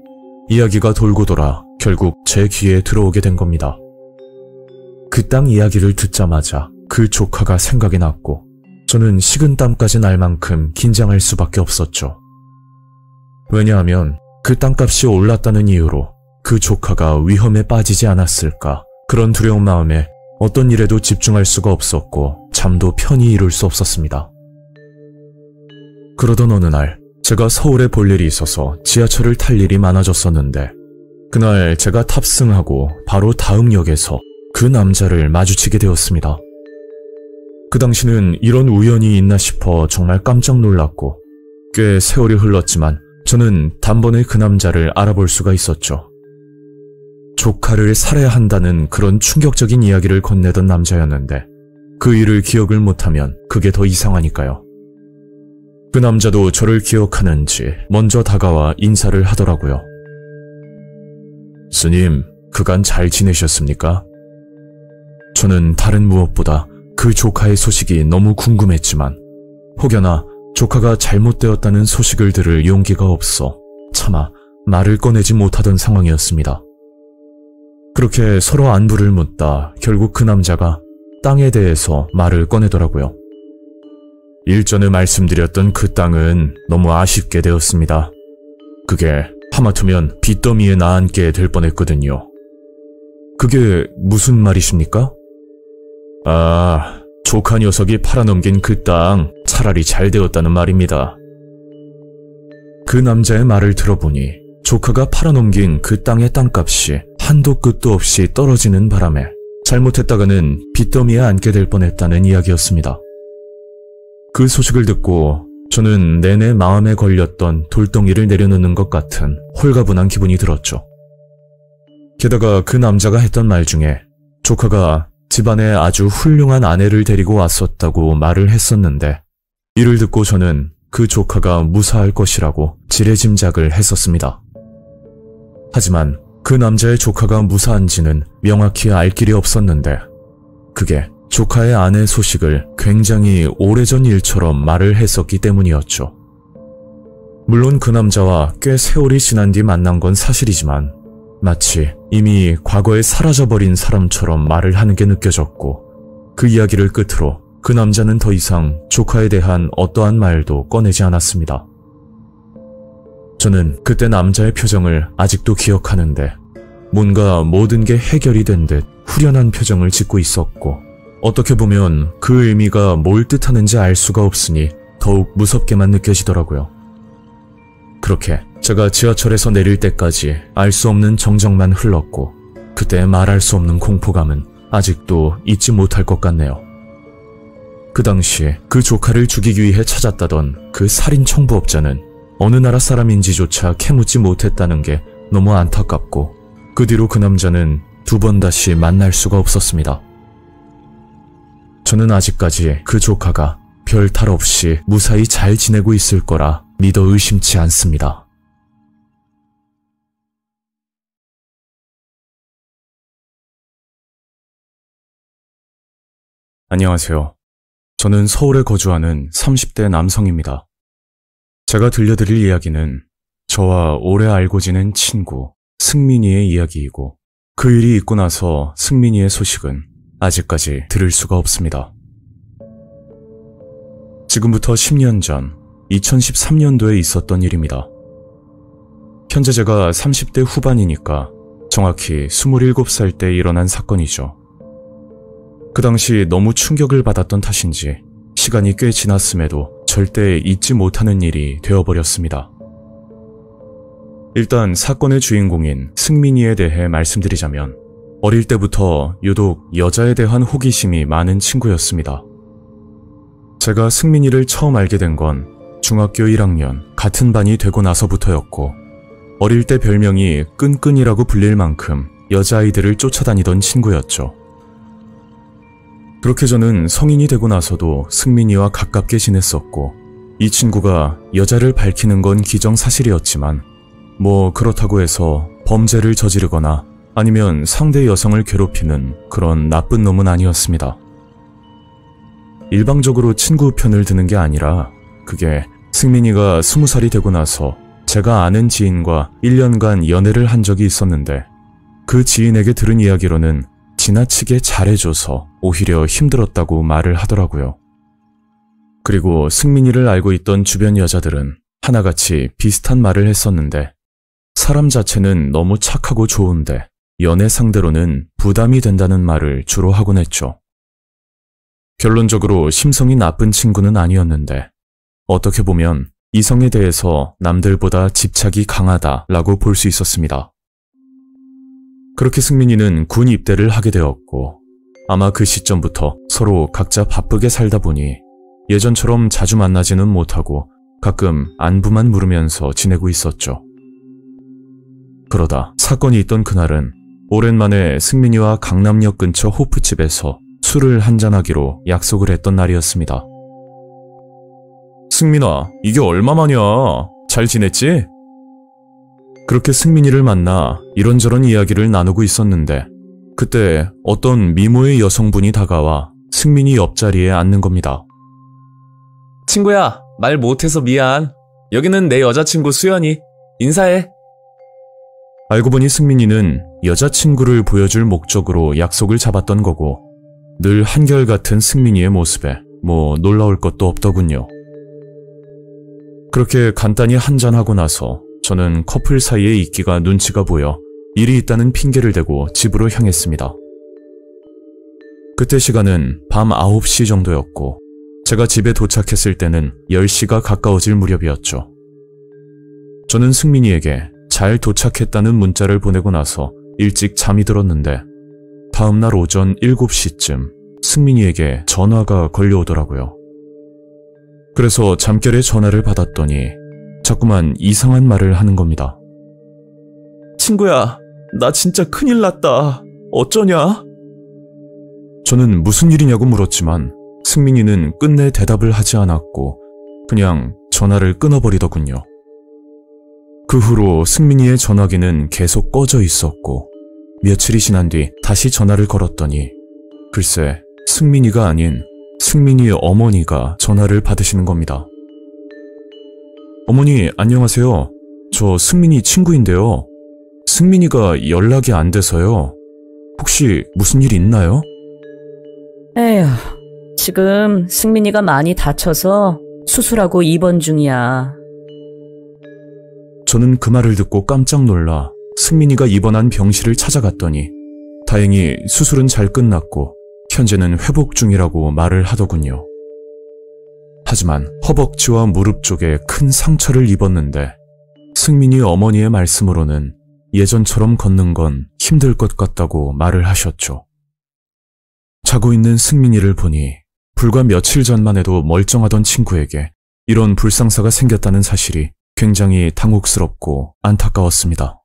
Speaker 1: 이야기가 돌고 돌아 결국 제 귀에 들어오게 된 겁니다. 그 땅 이야기를 듣자마자 그 조카가 생각이 났고 저는 식은 땀까지 날 만큼 긴장할 수밖에 없었죠. 왜냐하면 그 땅값이 올랐다는 이유로 그 조카가 위험에 빠지지 않았을까 그런 두려운 마음에 어떤 일에도 집중할 수가 없었고 잠도 편히 이룰 수 없었습니다. 그러던 어느 날 제가 서울에 볼 일이 있어서 지하철을 탈 일이 많아졌었는데 그날 제가 탑승하고 바로 다음 역에서 그 남자를 마주치게 되었습니다. 그 당시는 이런 우연이 있나 싶어 정말 깜짝 놀랐고 꽤 세월이 흘렀지만 저는 단번에 그 남자를 알아볼 수가 있었죠. 조카를 살해야 한다는 그런 충격적인 이야기를 건네던 남자였는데 그 일을 기억을 못하면 그게 더 이상하니까요. 그 남자도 저를 기억하는지 먼저 다가와 인사를 하더라고요. 스님, 그간 잘 지내셨습니까? 저는 다른 무엇보다 그 조카의 소식이 너무 궁금했지만 혹여나 조카가 잘못되었다는 소식을 들을 용기가 없어 차마 말을 꺼내지 못하던 상황이었습니다. 그렇게 서로 안부를 묻다 결국 그 남자가 땅에 대해서 말을 꺼내더라고요. 일전에 말씀드렸던 그 땅은 너무 아쉽게 되었습니다. 그게 하마터면 빚더미에 나앉게 될 뻔했거든요. 그게 무슨 말이십니까? 아, 조카 녀석이 팔아넘긴 그 땅 차라리 잘 되었다는 말입니다. 그 남자의 말을 들어보니 조카가 팔아넘긴 그 땅의 땅값이 한도 끝도 없이 떨어지는 바람에 잘못했다가는 빚더미에 앉게 될 뻔했다는 이야기였습니다. 그 소식을 듣고 저는 내내 마음에 걸렸던 돌덩이를 내려놓는 것 같은 홀가분한 기분이 들었죠. 게다가 그 남자가 했던 말 중에 조카가 집안에 아주 훌륭한 아내를 데리고 왔었다고 말을 했었는데, 이를 듣고 저는 그 조카가 무사할 것이라고 지레짐작을 했었습니다. 하지만 그 남자의 조카가 무사한지는 명확히 알 길이 없었는데, 그게 조카의 아내 소식을 굉장히 오래전 일처럼 말을 했었기 때문이었죠. 물론 그 남자와 꽤 세월이 지난 뒤 만난 건 사실이지만 마치 이미 과거에 사라져버린 사람처럼 말을 하는 게 느껴졌고, 그 이야기를 끝으로 그 남자는 더 이상 조카에 대한 어떠한 말도 꺼내지 않았습니다. 저는 그때 남자의 표정을 아직도 기억하는데, 뭔가 모든 게 해결이 된 듯 후련한 표정을 짓고 있었고, 어떻게 보면 그 의미가 뭘 뜻하는지 알 수가 없으니 더욱 무섭게만 느껴지더라고요. 그렇게 제가 지하철에서 내릴 때까지 알 수 없는 정적만 흘렀고, 그때 말할 수 없는 공포감은 아직도 잊지 못할 것 같네요. 그 당시 그 조카를 죽이기 위해 찾았다던 그 살인 청부업자는 어느 나라 사람인지조차 캐묻지 못했다는 게 너무 안타깝고, 그 뒤로 그 남자는 두 번 다시 만날 수가 없었습니다. 저는 아직까지 그 조카가 별 탈 없이 무사히 잘 지내고 있을 거라 믿어 의심치 않습니다. 안녕하세요. 저는 서울에 거주하는 30대 남성입니다. 제가 들려드릴 이야기는 저와 오래 알고 지낸 친구 승민이의 이야기이고, 그 일이 있고 나서 승민이의 소식은 아직까지 들을 수가 없습니다. 지금부터 10년 전 2013년도에 있었던 일입니다. 현재 제가 30대 후반이니까 정확히 27살 때 일어난 사건이죠. 그 당시 너무 충격을 받았던 탓인지 시간이 꽤 지났음에도 절대 잊지 못하는 일이 되어버렸습니다. 일단 사건의 주인공인 승민이에 대해 말씀드리자면, 어릴 때부터 유독 여자에 대한 호기심이 많은 친구였습니다. 제가 승민이를 처음 알게 된 건 중학교 1학년 같은 반이 되고 나서부터였고, 어릴 때 별명이 끈끈이라고 불릴 만큼 여자아이들을 쫓아다니던 친구였죠. 그렇게 저는 성인이 되고 나서도 승민이와 가깝게 지냈었고, 이 친구가 여자를 밝히는 건 기정사실이었지만 뭐 그렇다고 해서 범죄를 저지르거나 아니면 상대 여성을 괴롭히는 그런 나쁜 놈은 아니었습니다. 일방적으로 친구 편을 드는 게 아니라, 그게 승민이가 20살이 되고 나서 제가 아는 지인과 1년간 연애를 한 적이 있었는데, 그 지인에게 들은 이야기로는 지나치게 잘해줘서 오히려 힘들었다고 말을 하더라고요. 그리고 승민이를 알고 있던 주변 여자들은 하나같이 비슷한 말을 했었는데, 사람 자체는 너무 착하고 좋은데 연애 상대로는 부담이 된다는 말을 주로 하곤 했죠. 결론적으로 심성이 나쁜 친구는 아니었는데, 어떻게 보면 이성에 대해서 남들보다 집착이 강하다라고 볼 수 있었습니다. 그렇게 승민이는 군 입대를 하게 되었고, 아마 그 시점부터 서로 각자 바쁘게 살다 보니 예전처럼 자주 만나지는 못하고 가끔 안부만 물으면서 지내고 있었죠. 그러다 사건이 있던 그날은 오랜만에 승민이와 강남역 근처 호프집에서 술을 한잔하기로 약속을 했던 날이었습니다. 승민아, 이게 얼마만이야? 잘 지냈지? 그렇게 승민이를 만나 이런저런 이야기를 나누고 있었는데, 그때 어떤 미모의 여성분이 다가와 승민이 옆자리에 앉는 겁니다.
Speaker 5: 친구야, 말 못해서 미안. 여기는 내 여자친구 수연이. 인사해.
Speaker 1: 알고 보니 승민이는 여자친구를 보여줄 목적으로 약속을 잡았던 거고, 늘 한결같은 승민이의 모습에 뭐 놀라울 것도 없더군요. 그렇게 간단히 한잔하고 나서 저는 커플 사이에 있기가 눈치가 보여 일이 있다는 핑계를 대고 집으로 향했습니다. 그때 시간은 밤 9시 정도였고, 제가 집에 도착했을 때는 10시가 가까워질 무렵이었죠. 저는 승민이에게 잘 도착했다는 문자를 보내고 나서 일찍 잠이 들었는데 다음날 오전 7시쯤 승민이에게 전화가 걸려오더라고요. 그래서 잠결에 전화를 받았더니 자꾸만 이상한 말을 하는 겁니다. 친구야, 나 진짜 큰일 났다. 어쩌냐? 저는 무슨 일이냐고 물었지만 승민이는 끝내 대답을 하지 않았고 그냥 전화를 끊어버리더군요. 그 후로 승민이의 전화기는 계속 꺼져 있었고 며칠이 지난 뒤 다시 전화를 걸었더니 글쎄 승민이가 아닌 승민이의 어머니가 전화를 받으시는 겁니다. 어머니, 안녕하세요. 저 승민이 친구인데요. 승민이가 연락이 안 돼서요. 혹시 무슨 일 있나요?
Speaker 3: 에휴, 지금 승민이가 많이 다쳐서 수술하고 입원 중이야.
Speaker 1: 저는 그 말을 듣고 깜짝 놀라 승민이가 입원한 병실을 찾아갔더니 다행히 수술은 잘 끝났고 현재는 회복 중이라고 말을 하더군요. 하지만 허벅지와 무릎 쪽에 큰 상처를 입었는데 승민이 어머니의 말씀으로는 예전처럼 걷는 건 힘들 것 같다고 말을 하셨죠. 자고 있는 승민이를 보니 불과 며칠 전만 해도 멀쩡하던 친구에게 이런 불상사가 생겼다는 사실이 굉장히 당혹스럽고 안타까웠습니다.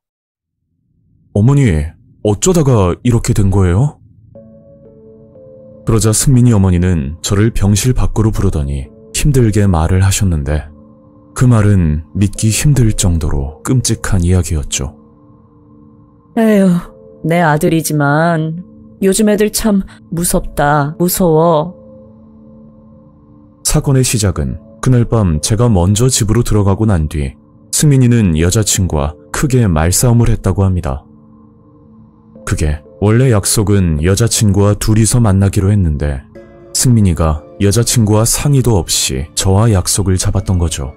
Speaker 1: 어머니, 어쩌다가 이렇게 된 거예요? 그러자 승민이 어머니는 저를 병실 밖으로 부르더니 힘들게 말을 하셨는데 그 말은 믿기 힘들 정도로 끔찍한 이야기였죠.
Speaker 3: 에휴, 내 아들이지만 요즘 애들 참 무섭다, 무서워.
Speaker 1: 사건의 시작은 그날 밤 제가 먼저 집으로 들어가고 난 뒤 승민이는 여자친구와 크게 말싸움을 했다고 합니다. 그게 원래 약속은 여자친구와 둘이서 만나기로 했는데 승민이가 여자친구와 상의도 없이 저와 약속을 잡았던 거죠.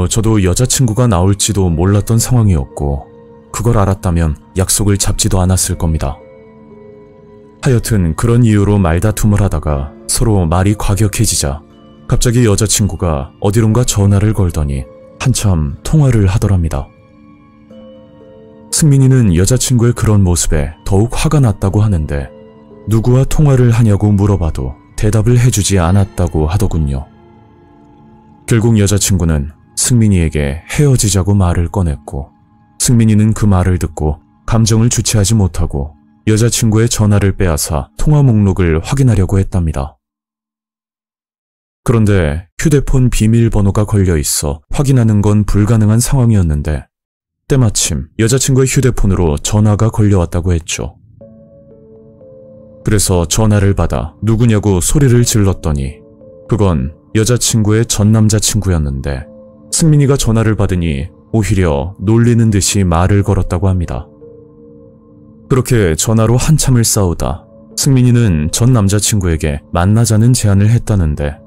Speaker 1: 저도 여자친구가 나올지도 몰랐던 상황이었고 그걸 알았다면 약속을 잡지도 않았을 겁니다. 하여튼 그런 이유로 말다툼을 하다가 서로 말이 과격해지자 갑자기 여자친구가 어디론가 전화를 걸더니 한참 통화를 하더랍니다. 승민이는 여자친구의 그런 모습에 더욱 화가 났다고 하는데 누구와 통화를 하냐고 물어봐도 대답을 해주지 않았다고 하더군요. 결국 여자친구는 승민이에게 헤어지자고 말을 꺼냈고 승민이는 그 말을 듣고 감정을 주체하지 못하고 여자친구의 전화를 빼앗아 통화 목록을 확인하려고 했답니다. 그런데 휴대폰 비밀번호가 걸려 있어 확인하는 건 불가능한 상황이었는데 때마침 여자친구의 휴대폰으로 전화가 걸려왔다고 했죠. 그래서 전화를 받아 누구냐고 소리를 질렀더니 그건 여자친구의 전 남자친구였는데 승민이가 전화를 받으니 오히려 놀리는 듯이 말을 걸었다고 합니다. 그렇게 전화로 한참을 싸우다 승민이는 전 남자친구에게 만나자는 제안을 했다는데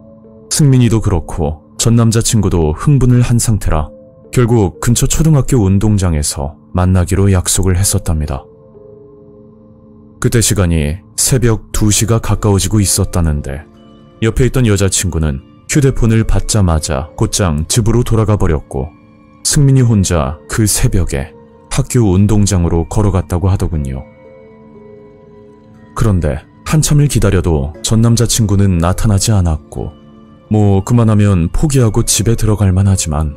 Speaker 1: 승민이도 그렇고 전 남자친구도 흥분을 한 상태라 결국 근처 초등학교 운동장에서 만나기로 약속을 했었답니다. 그때 시간이 새벽 2시가 가까워지고 있었다는데 옆에 있던 여자친구는 휴대폰을 받자마자 곧장 집으로 돌아가 버렸고 승민이 혼자 그 새벽에 학교 운동장으로 걸어갔다고 하더군요. 그런데 한참을 기다려도 전 남자친구는 나타나지 않았고 그만하면 포기하고 집에 들어갈 만하지만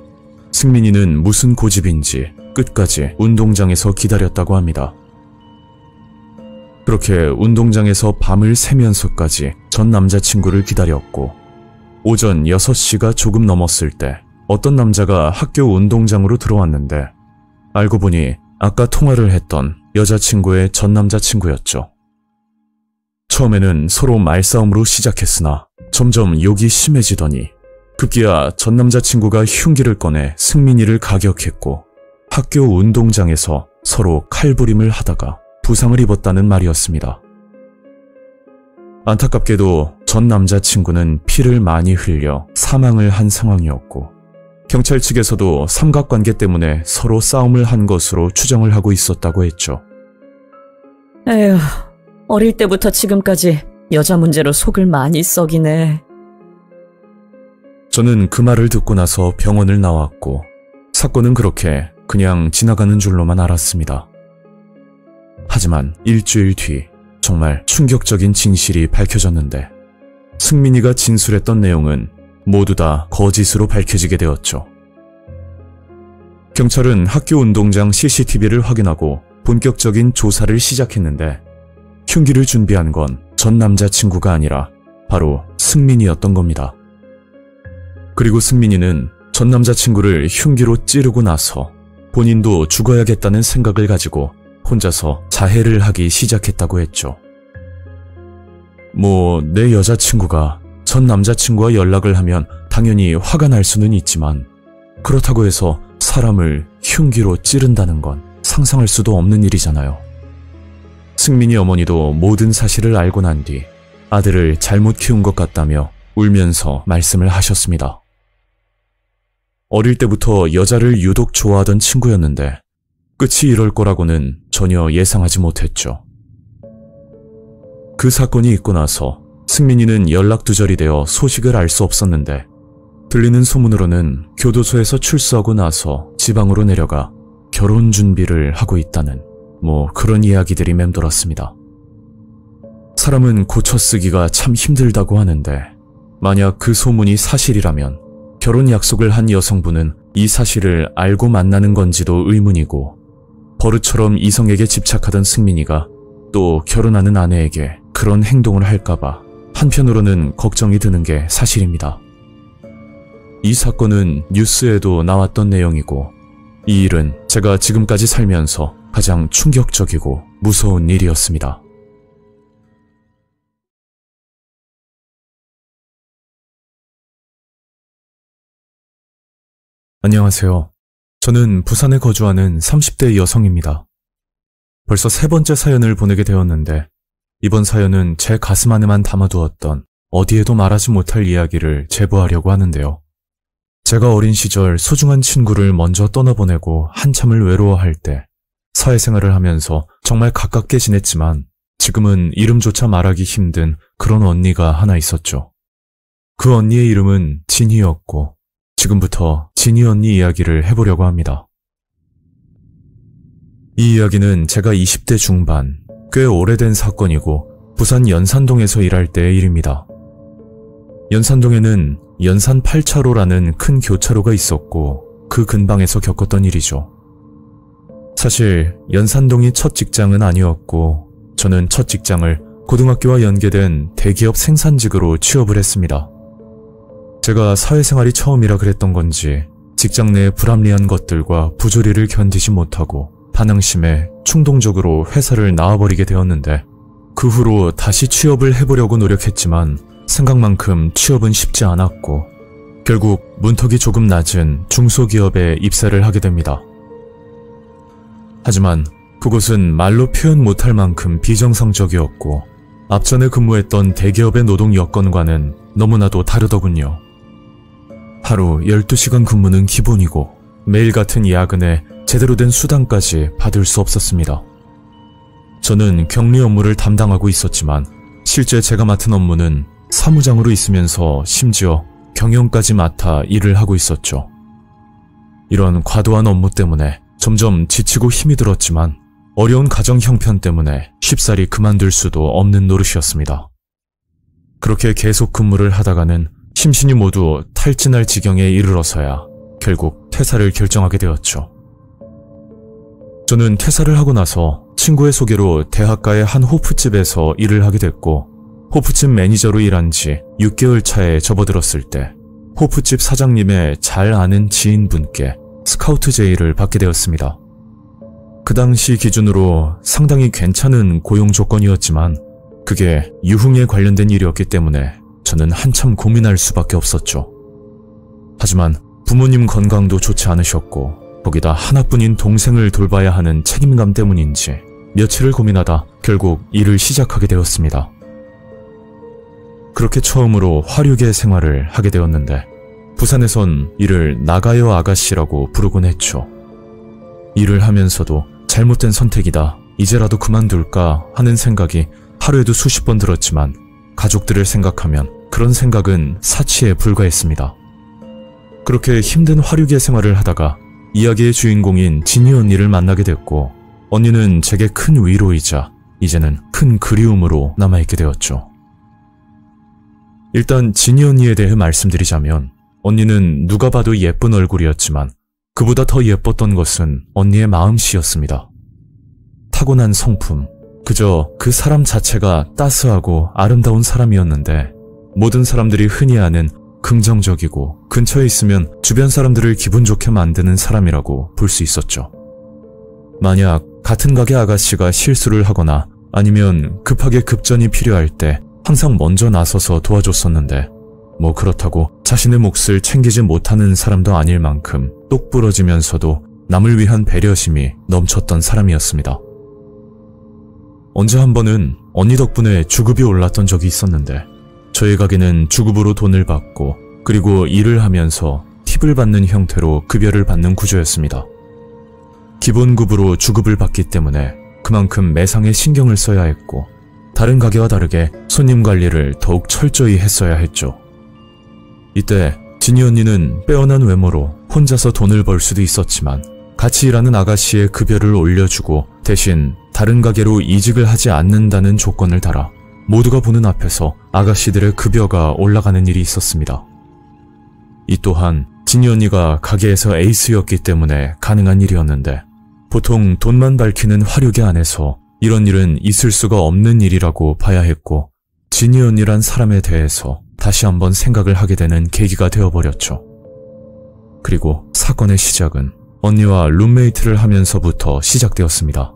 Speaker 1: 승민이는 무슨 고집인지 끝까지 운동장에서 기다렸다고 합니다. 그렇게 운동장에서 밤을 새면서까지 전 남자친구를 기다렸고 오전 6시가 조금 넘었을 때 어떤 남자가 학교 운동장으로 들어왔는데 알고 보니 아까 통화를 했던 여자친구의 전 남자친구였죠. 처음에는 서로 말싸움으로 시작했으나 점점 욕이 심해지더니 급기야 전 남자친구가 흉기를 꺼내 승민이를 가격했고 학교 운동장에서 서로 칼부림을 하다가 부상을 입었다는 말이었습니다. 안타깝게도 전 남자친구는 피를 많이 흘려 사망을 한 상황이었고 경찰 측에서도 삼각관계 때문에 서로 싸움을 한 것으로 추정을 하고 있었다고 했죠.
Speaker 3: 에휴, 어릴 때부터 지금까지 여자 문제로 속을 많이 썩이네.
Speaker 1: 저는 그 말을 듣고 나서 병원을 나왔고 사건은 그렇게 그냥 지나가는 줄로만 알았습니다. 하지만 일주일 뒤 정말 충격적인 진실이 밝혀졌는데 승민이가 진술했던 내용은 모두 다 거짓으로 밝혀지게 되었죠. 경찰은 학교 운동장 CCTV를 확인하고 본격적인 조사를 시작했는데 흉기를 준비한 건 전 남자친구가 아니라 바로 승민이였던 겁니다. 그리고 승민이는 전 남자친구를 흉기로 찌르고 나서 본인도 죽어야겠다는 생각을 가지고 혼자서 자해를 하기 시작했다고 했죠. 내 여자친구가 전 남자친구와 연락을 하면 당연히 화가 날 수는 있지만 그렇다고 해서 사람을 흉기로 찌른다는 건 상상할 수도 없는 일이잖아요. 승민이 어머니도 모든 사실을 알고 난 뒤 아들을 잘못 키운 것 같다며 울면서 말씀을 하셨습니다. 어릴 때부터 여자를 유독 좋아하던 친구였는데 끝이 이럴 거라고는 전혀 예상하지 못했죠. 그 사건이 있고 나서 승민이는 연락두절이 되어 소식을 알 수 없었는데 들리는 소문으로는 교도소에서 출소하고 나서 지방으로 내려가 결혼 준비를 하고 있다는 그런 이야기들이 맴돌았습니다. 사람은 고쳐쓰기가 참 힘들다고 하는데 만약 그 소문이 사실이라면 결혼 약속을 한 여성분은 이 사실을 알고 만나는 건지도 의문이고 버릇처럼 이성에게 집착하던 승민이가 또 결혼하는 아내에게 그런 행동을 할까봐 한편으로는 걱정이 드는 게 사실입니다. 이 사건은 뉴스에도 나왔던 내용이고 이 일은 제가 지금까지 살면서 가장 충격적이고 무서운 일이었습니다. 안녕하세요. 저는 부산에 거주하는 30대 여성입니다. 벌써 3번째 사연을 보내게 되었는데 이번 사연은 제 가슴 안에만 담아두었던 어디에도 말하지 못할 이야기를 제보하려고 하는데요. 제가 어린 시절 소중한 친구를 먼저 떠나보내고 한참을 외로워할 때 사회생활을 하면서 정말 가깝게 지냈지만 지금은 이름조차 말하기 힘든 그런 언니가 하나 있었죠. 그 언니의 이름은 진희였고 지금부터 진희 언니 이야기를 해보려고 합니다. 이 이야기는 제가 20대 중반, 꽤 오래된 사건이고 부산 연산동에서 일할 때의 일입니다. 연산동에는 연산 8차로라는 큰 교차로가 있었고 그 근방에서 겪었던 일이죠. 사실 연산동이 첫 직장은 아니었고 저는 첫 직장을 고등학교와 연계된 대기업 생산직으로 취업을 했습니다. 제가 사회생활이 처음이라 그랬던 건지 직장 내 불합리한 것들과 부조리를 견디지 못하고 반항심에 충동적으로 회사를 나와버리게 되었는데 그 후로 다시 취업을 해보려고 노력했지만 생각만큼 취업은 쉽지 않았고 결국 문턱이 조금 낮은 중소기업에 입사를 하게 됩니다. 하지만 그곳은 말로 표현 못할 만큼 비정상적이었고 앞전에 근무했던 대기업의 노동 여건과는 너무나도 다르더군요. 하루 12시간 근무는 기본이고 매일 같은 야근에 제대로 된 수당까지 받을 수 없었습니다. 저는 격리 업무를 담당하고 있었지만 실제 제가 맡은 업무는 사무장으로 있으면서 심지어 경영까지 맡아 일을 하고 있었죠. 이런 과도한 업무 때문에 점점 지치고 힘이 들었지만 어려운 가정 형편 때문에 쉽사리 그만둘 수도 없는 노릇이었습니다. 그렇게 계속 근무를 하다가는 심신이 모두 탈진할 지경에 이르러서야 결국 퇴사를 결정하게 되었죠. 저는 퇴사를 하고 나서 친구의 소개로 대학가의 한 호프집에서 일을 하게 됐고 호프집 매니저로 일한 지 6개월 차에 접어들었을 때 호프집 사장님의 잘 아는 지인분께 스카우트 제의를 받게 되었습니다. 그 당시 기준으로 상당히 괜찮은 고용 조건이었지만 그게 유흥에 관련된 일이었기 때문에 저는 한참 고민할 수밖에 없었죠. 하지만 부모님 건강도 좋지 않으셨고 거기다 하나뿐인 동생을 돌봐야 하는 책임감 때문인지 며칠을 고민하다 결국 일을 시작하게 되었습니다. 그렇게 처음으로 화류계 생활을 하게 되었는데 부산에선 이를 나가요 아가씨라고 부르곤 했죠. 일을 하면서도 잘못된 선택이다, 이제라도 그만둘까 하는 생각이 하루에도 수십 번 들었지만 가족들을 생각하면 그런 생각은 사치에 불과했습니다. 그렇게 힘든 화류계 생활을 하다가 이야기의 주인공인 진희 언니를 만나게 됐고, 언니는 제게 큰 위로이자 이제는 큰 그리움으로 남아있게 되었죠. 일단 진희 언니에 대해 말씀드리자면, 언니는 누가 봐도 예쁜 얼굴이었지만 그보다 더 예뻤던 것은 언니의 마음씨였습니다. 타고난 성품, 그저 그 사람 자체가 따스하고 아름다운 사람이었는데, 모든 사람들이 흔히 아는 긍정적이고 근처에 있으면 주변 사람들을 기분 좋게 만드는 사람이라고 볼 수 있었죠. 만약 같은 가게 아가씨가 실수를 하거나 아니면 급하게 급전이 필요할 때 항상 먼저 나서서 도와줬었는데, 뭐 그렇다고 자신의 몫을 챙기지 못하는 사람도 아닐 만큼 똑부러지면서도 남을 위한 배려심이 넘쳤던 사람이었습니다. 언제 한 번은 언니 덕분에 주급이 올랐던 적이 있었는데, 저희 가게는 주급으로 돈을 받고 그리고 일을 하면서 팁을 받는 형태로 급여를 받는 구조였습니다. 기본급으로 주급을 받기 때문에 그만큼 매상에 신경을 써야 했고, 다른 가게와 다르게 손님 관리를 더욱 철저히 했어야 했죠. 이때 진희 언니는 빼어난 외모로 혼자서 돈을 벌 수도 있었지만, 같이 일하는 아가씨의 급여를 올려주고 대신 다른 가게로 이직을 하지 않는다는 조건을 달아 모두가 보는 앞에서 아가씨들의 급여가 올라가는 일이 있었습니다. 이 또한 진희 언니가 가게에서 에이스였기 때문에 가능한 일이었는데, 보통 돈만 밝히는 화력의 안에서 이런 일은 있을 수가 없는 일이라고 봐야 했고, 진희 언니란 사람에 대해서 다시 한번 생각을 하게 되는 계기가 되어버렸죠. 그리고 사건의 시작은 언니와 룸메이트를 하면서부터 시작되었습니다.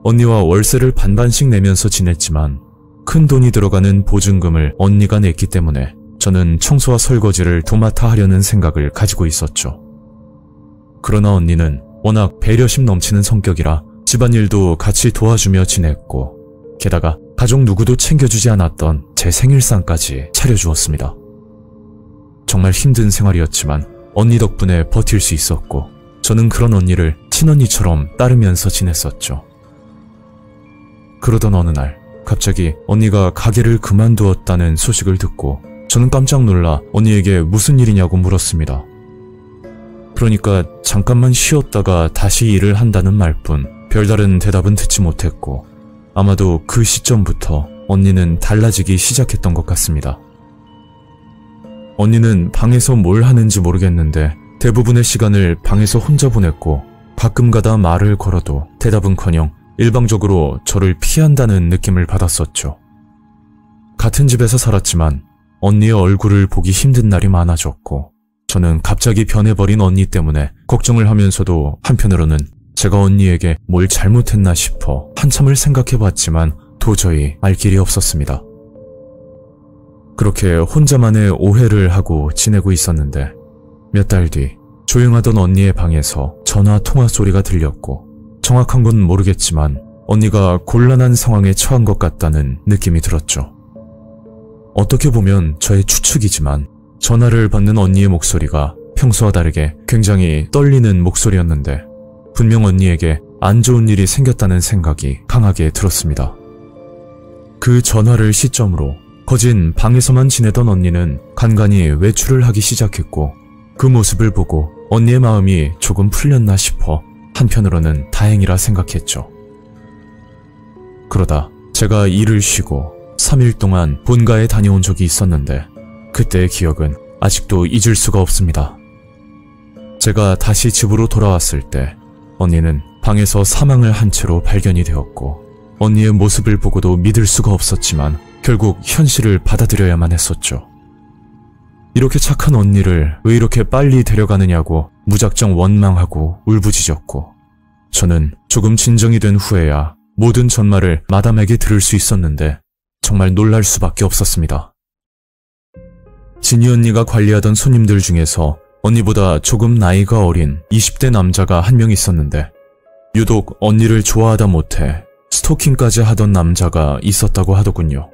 Speaker 1: 언니와 월세를 반반씩 내면서 지냈지만 큰 돈이 들어가는 보증금을 언니가 냈기 때문에 저는 청소와 설거지를 도맡아 하려는 생각을 가지고 있었죠. 그러나 언니는 워낙 배려심 넘치는 성격이라 집안일도 같이 도와주며 지냈고, 게다가 가족 누구도 챙겨주지 않았던 제 생일상까지 차려주었습니다. 정말 힘든 생활이었지만 언니 덕분에 버틸 수 있었고, 저는 그런 언니를 친언니처럼 따르면서 지냈었죠. 그러던 어느 날 갑자기 언니가 가게를 그만두었다는 소식을 듣고 저는 깜짝 놀라 언니에게 무슨 일이냐고 물었습니다. 그러니까 잠깐만 쉬었다가 다시 일을 한다는 말뿐 별다른 대답은 듣지 못했고, 아마도 그 시점부터 언니는 달라지기 시작했던 것 같습니다. 언니는 방에서 뭘 하는지 모르겠는데 대부분의 시간을 방에서 혼자 보냈고, 가끔가다 말을 걸어도 대답은커녕 일방적으로 저를 피한다는 느낌을 받았었죠. 같은 집에서 살았지만 언니의 얼굴을 보기 힘든 날이 많아졌고, 저는 갑자기 변해버린 언니 때문에 걱정을 하면서도 한편으로는 제가 언니에게 뭘 잘못했나 싶어 한참을 생각해봤지만 도저히 알 길이 없었습니다. 그렇게 혼자만의 오해를 하고 지내고 있었는데, 몇 달 뒤 조용하던 언니의 방에서 전화 통화 소리가 들렸고, 정확한 건 모르겠지만 언니가 곤란한 상황에 처한 것 같다는 느낌이 들었죠. 어떻게 보면 저의 추측이지만 전화를 받는 언니의 목소리가 평소와 다르게 굉장히 떨리는 목소리였는데, 분명 언니에게 안 좋은 일이 생겼다는 생각이 강하게 들었습니다. 그 전화를 시점으로 거진 방에서만 지내던 언니는 간간히 외출을 하기 시작했고, 그 모습을 보고 언니의 마음이 조금 풀렸나 싶어 한편으로는 다행이라 생각했죠. 그러다 제가 일을 쉬고 3일 동안 본가에 다녀온 적이 있었는데, 그때의 기억은 아직도 잊을 수가 없습니다. 제가 다시 집으로 돌아왔을 때 언니는 방에서 사망을 한 채로 발견이 되었고, 언니의 모습을 보고도 믿을 수가 없었지만 결국 현실을 받아들여야만 했었죠. 이렇게 착한 언니를 왜 이렇게 빨리 데려가느냐고 무작정 원망하고 울부짖었고, 저는 조금 진정이 된 후에야 모든 전말을 마담에게 들을 수 있었는데 정말 놀랄 수밖에 없었습니다. 진희 언니가 관리하던 손님들 중에서 언니보다 조금 나이가 어린 20대 남자가 한 명 있었는데, 유독 언니를 좋아하다 못해 스토킹까지 하던 남자가 있었다고 하더군요.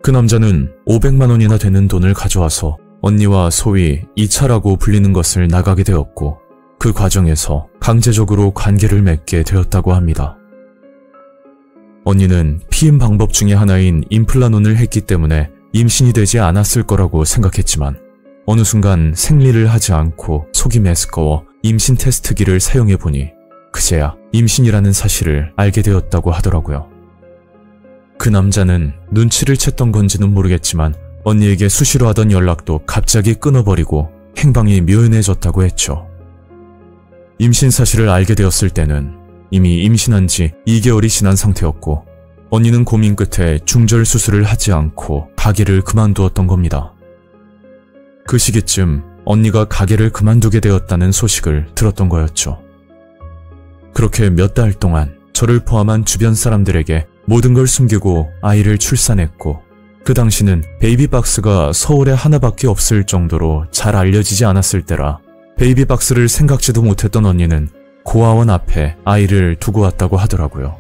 Speaker 1: 그 남자는 500만 원이나 되는 돈을 가져와서 언니와 소위 2차라고 불리는 것을 나가게 되었고, 그 과정에서 강제적으로 관계를 맺게 되었다고 합니다. 언니는 피임 방법 중에 하나인 임플란론을 했기 때문에 임신이 되지 않았을 거라고 생각했지만, 어느 순간 생리를 하지 않고 속이 메스꺼워 임신 테스트기를 사용해보니 그제야 임신이라는 사실을 알게 되었다고 하더라고요. 그 남자는 눈치를 챘던 건지는 모르겠지만 언니에게 수시로 하던 연락도 갑자기 끊어버리고 행방이 묘연해졌다고 했죠. 임신 사실을 알게 되었을 때는 이미 임신한 지 2개월이 지난 상태였고 언니는 고민 끝에 중절 수술을 하지 않고 가게를 그만두었던 겁니다. 그 시기쯤 언니가 가게를 그만두게 되었다는 소식을 들었던 거였죠. 그렇게 몇 달 동안 저를 포함한 주변 사람들에게 모든 걸 숨기고 아이를 출산했고 그 당시는 베이비박스가 서울에 하나밖에 없을 정도로 잘 알려지지 않았을 때라 베이비박스를 생각지도 못했던 언니는 고아원 앞에 아이를 두고 왔다고 하더라고요.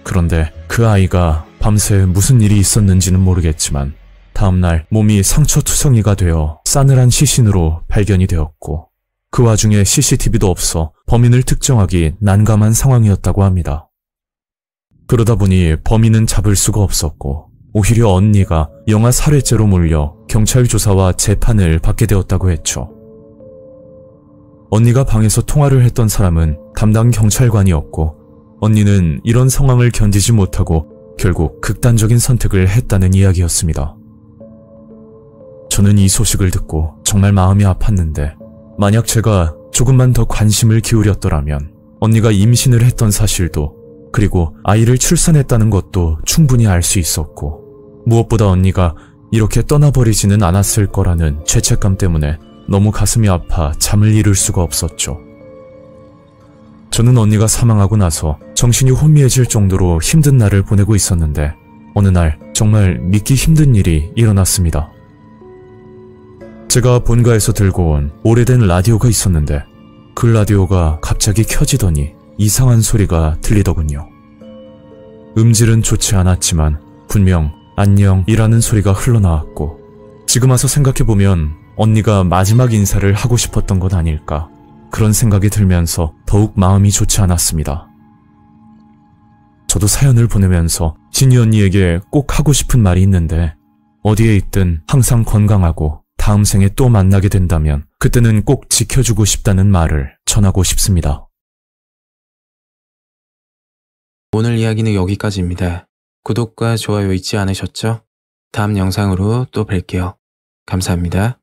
Speaker 1: 그런데 그 아이가 밤새 무슨 일이 있었는지는 모르겠지만 다음날 몸이 상처투성이가 되어 싸늘한 시신으로 발견이 되었고 그 와중에 CCTV도 없어 범인을 특정하기 난감한 상황이었다고 합니다. 그러다 보니 범인은 잡을 수가 없었고 오히려 언니가 영아 살해죄로 몰려 경찰 조사와 재판을 받게 되었다고 했죠. 언니가 방에서 통화를 했던 사람은 담당 경찰관이었고 언니는 이런 상황을 견디지 못하고 결국 극단적인 선택을 했다는 이야기였습니다. 저는 이 소식을 듣고 정말 마음이 아팠는데 만약 제가 조금만 더 관심을 기울였더라면 언니가 임신을 했던 사실도 그리고 아이를 출산했다는 것도 충분히 알 수 있었고 무엇보다 언니가 이렇게 떠나버리지는 않았을 거라는 죄책감 때문에 너무 가슴이 아파 잠을 이룰 수가 없었죠. 저는 언니가 사망하고 나서 정신이 혼미해질 정도로 힘든 날을 보내고 있었는데 어느 날 정말 믿기 힘든 일이 일어났습니다. 제가 본가에서 들고 온 오래된 라디오가 있었는데 그 라디오가 갑자기 켜지더니 이상한 소리가 들리더군요. 음질은 좋지 않았지만 분명 안녕이라는 소리가 흘러나왔고 지금 와서 생각해보면 언니가 마지막 인사를 하고 싶었던 것 아닐까 그런 생각이 들면서 더욱 마음이 좋지 않았습니다. 저도 사연을 보내면서 진희 언니에게 꼭 하고 싶은 말이 있는데 어디에 있든 항상 건강하고 다음 생에 또 만나게 된다면 그때는 꼭 지켜주고 싶다는 말을 전하고 싶습니다.
Speaker 6: 오늘 이야기는 여기까지입니다. 구독과 좋아요 잊지 않으셨죠? 다음 영상으로 또 뵐게요. 감사합니다.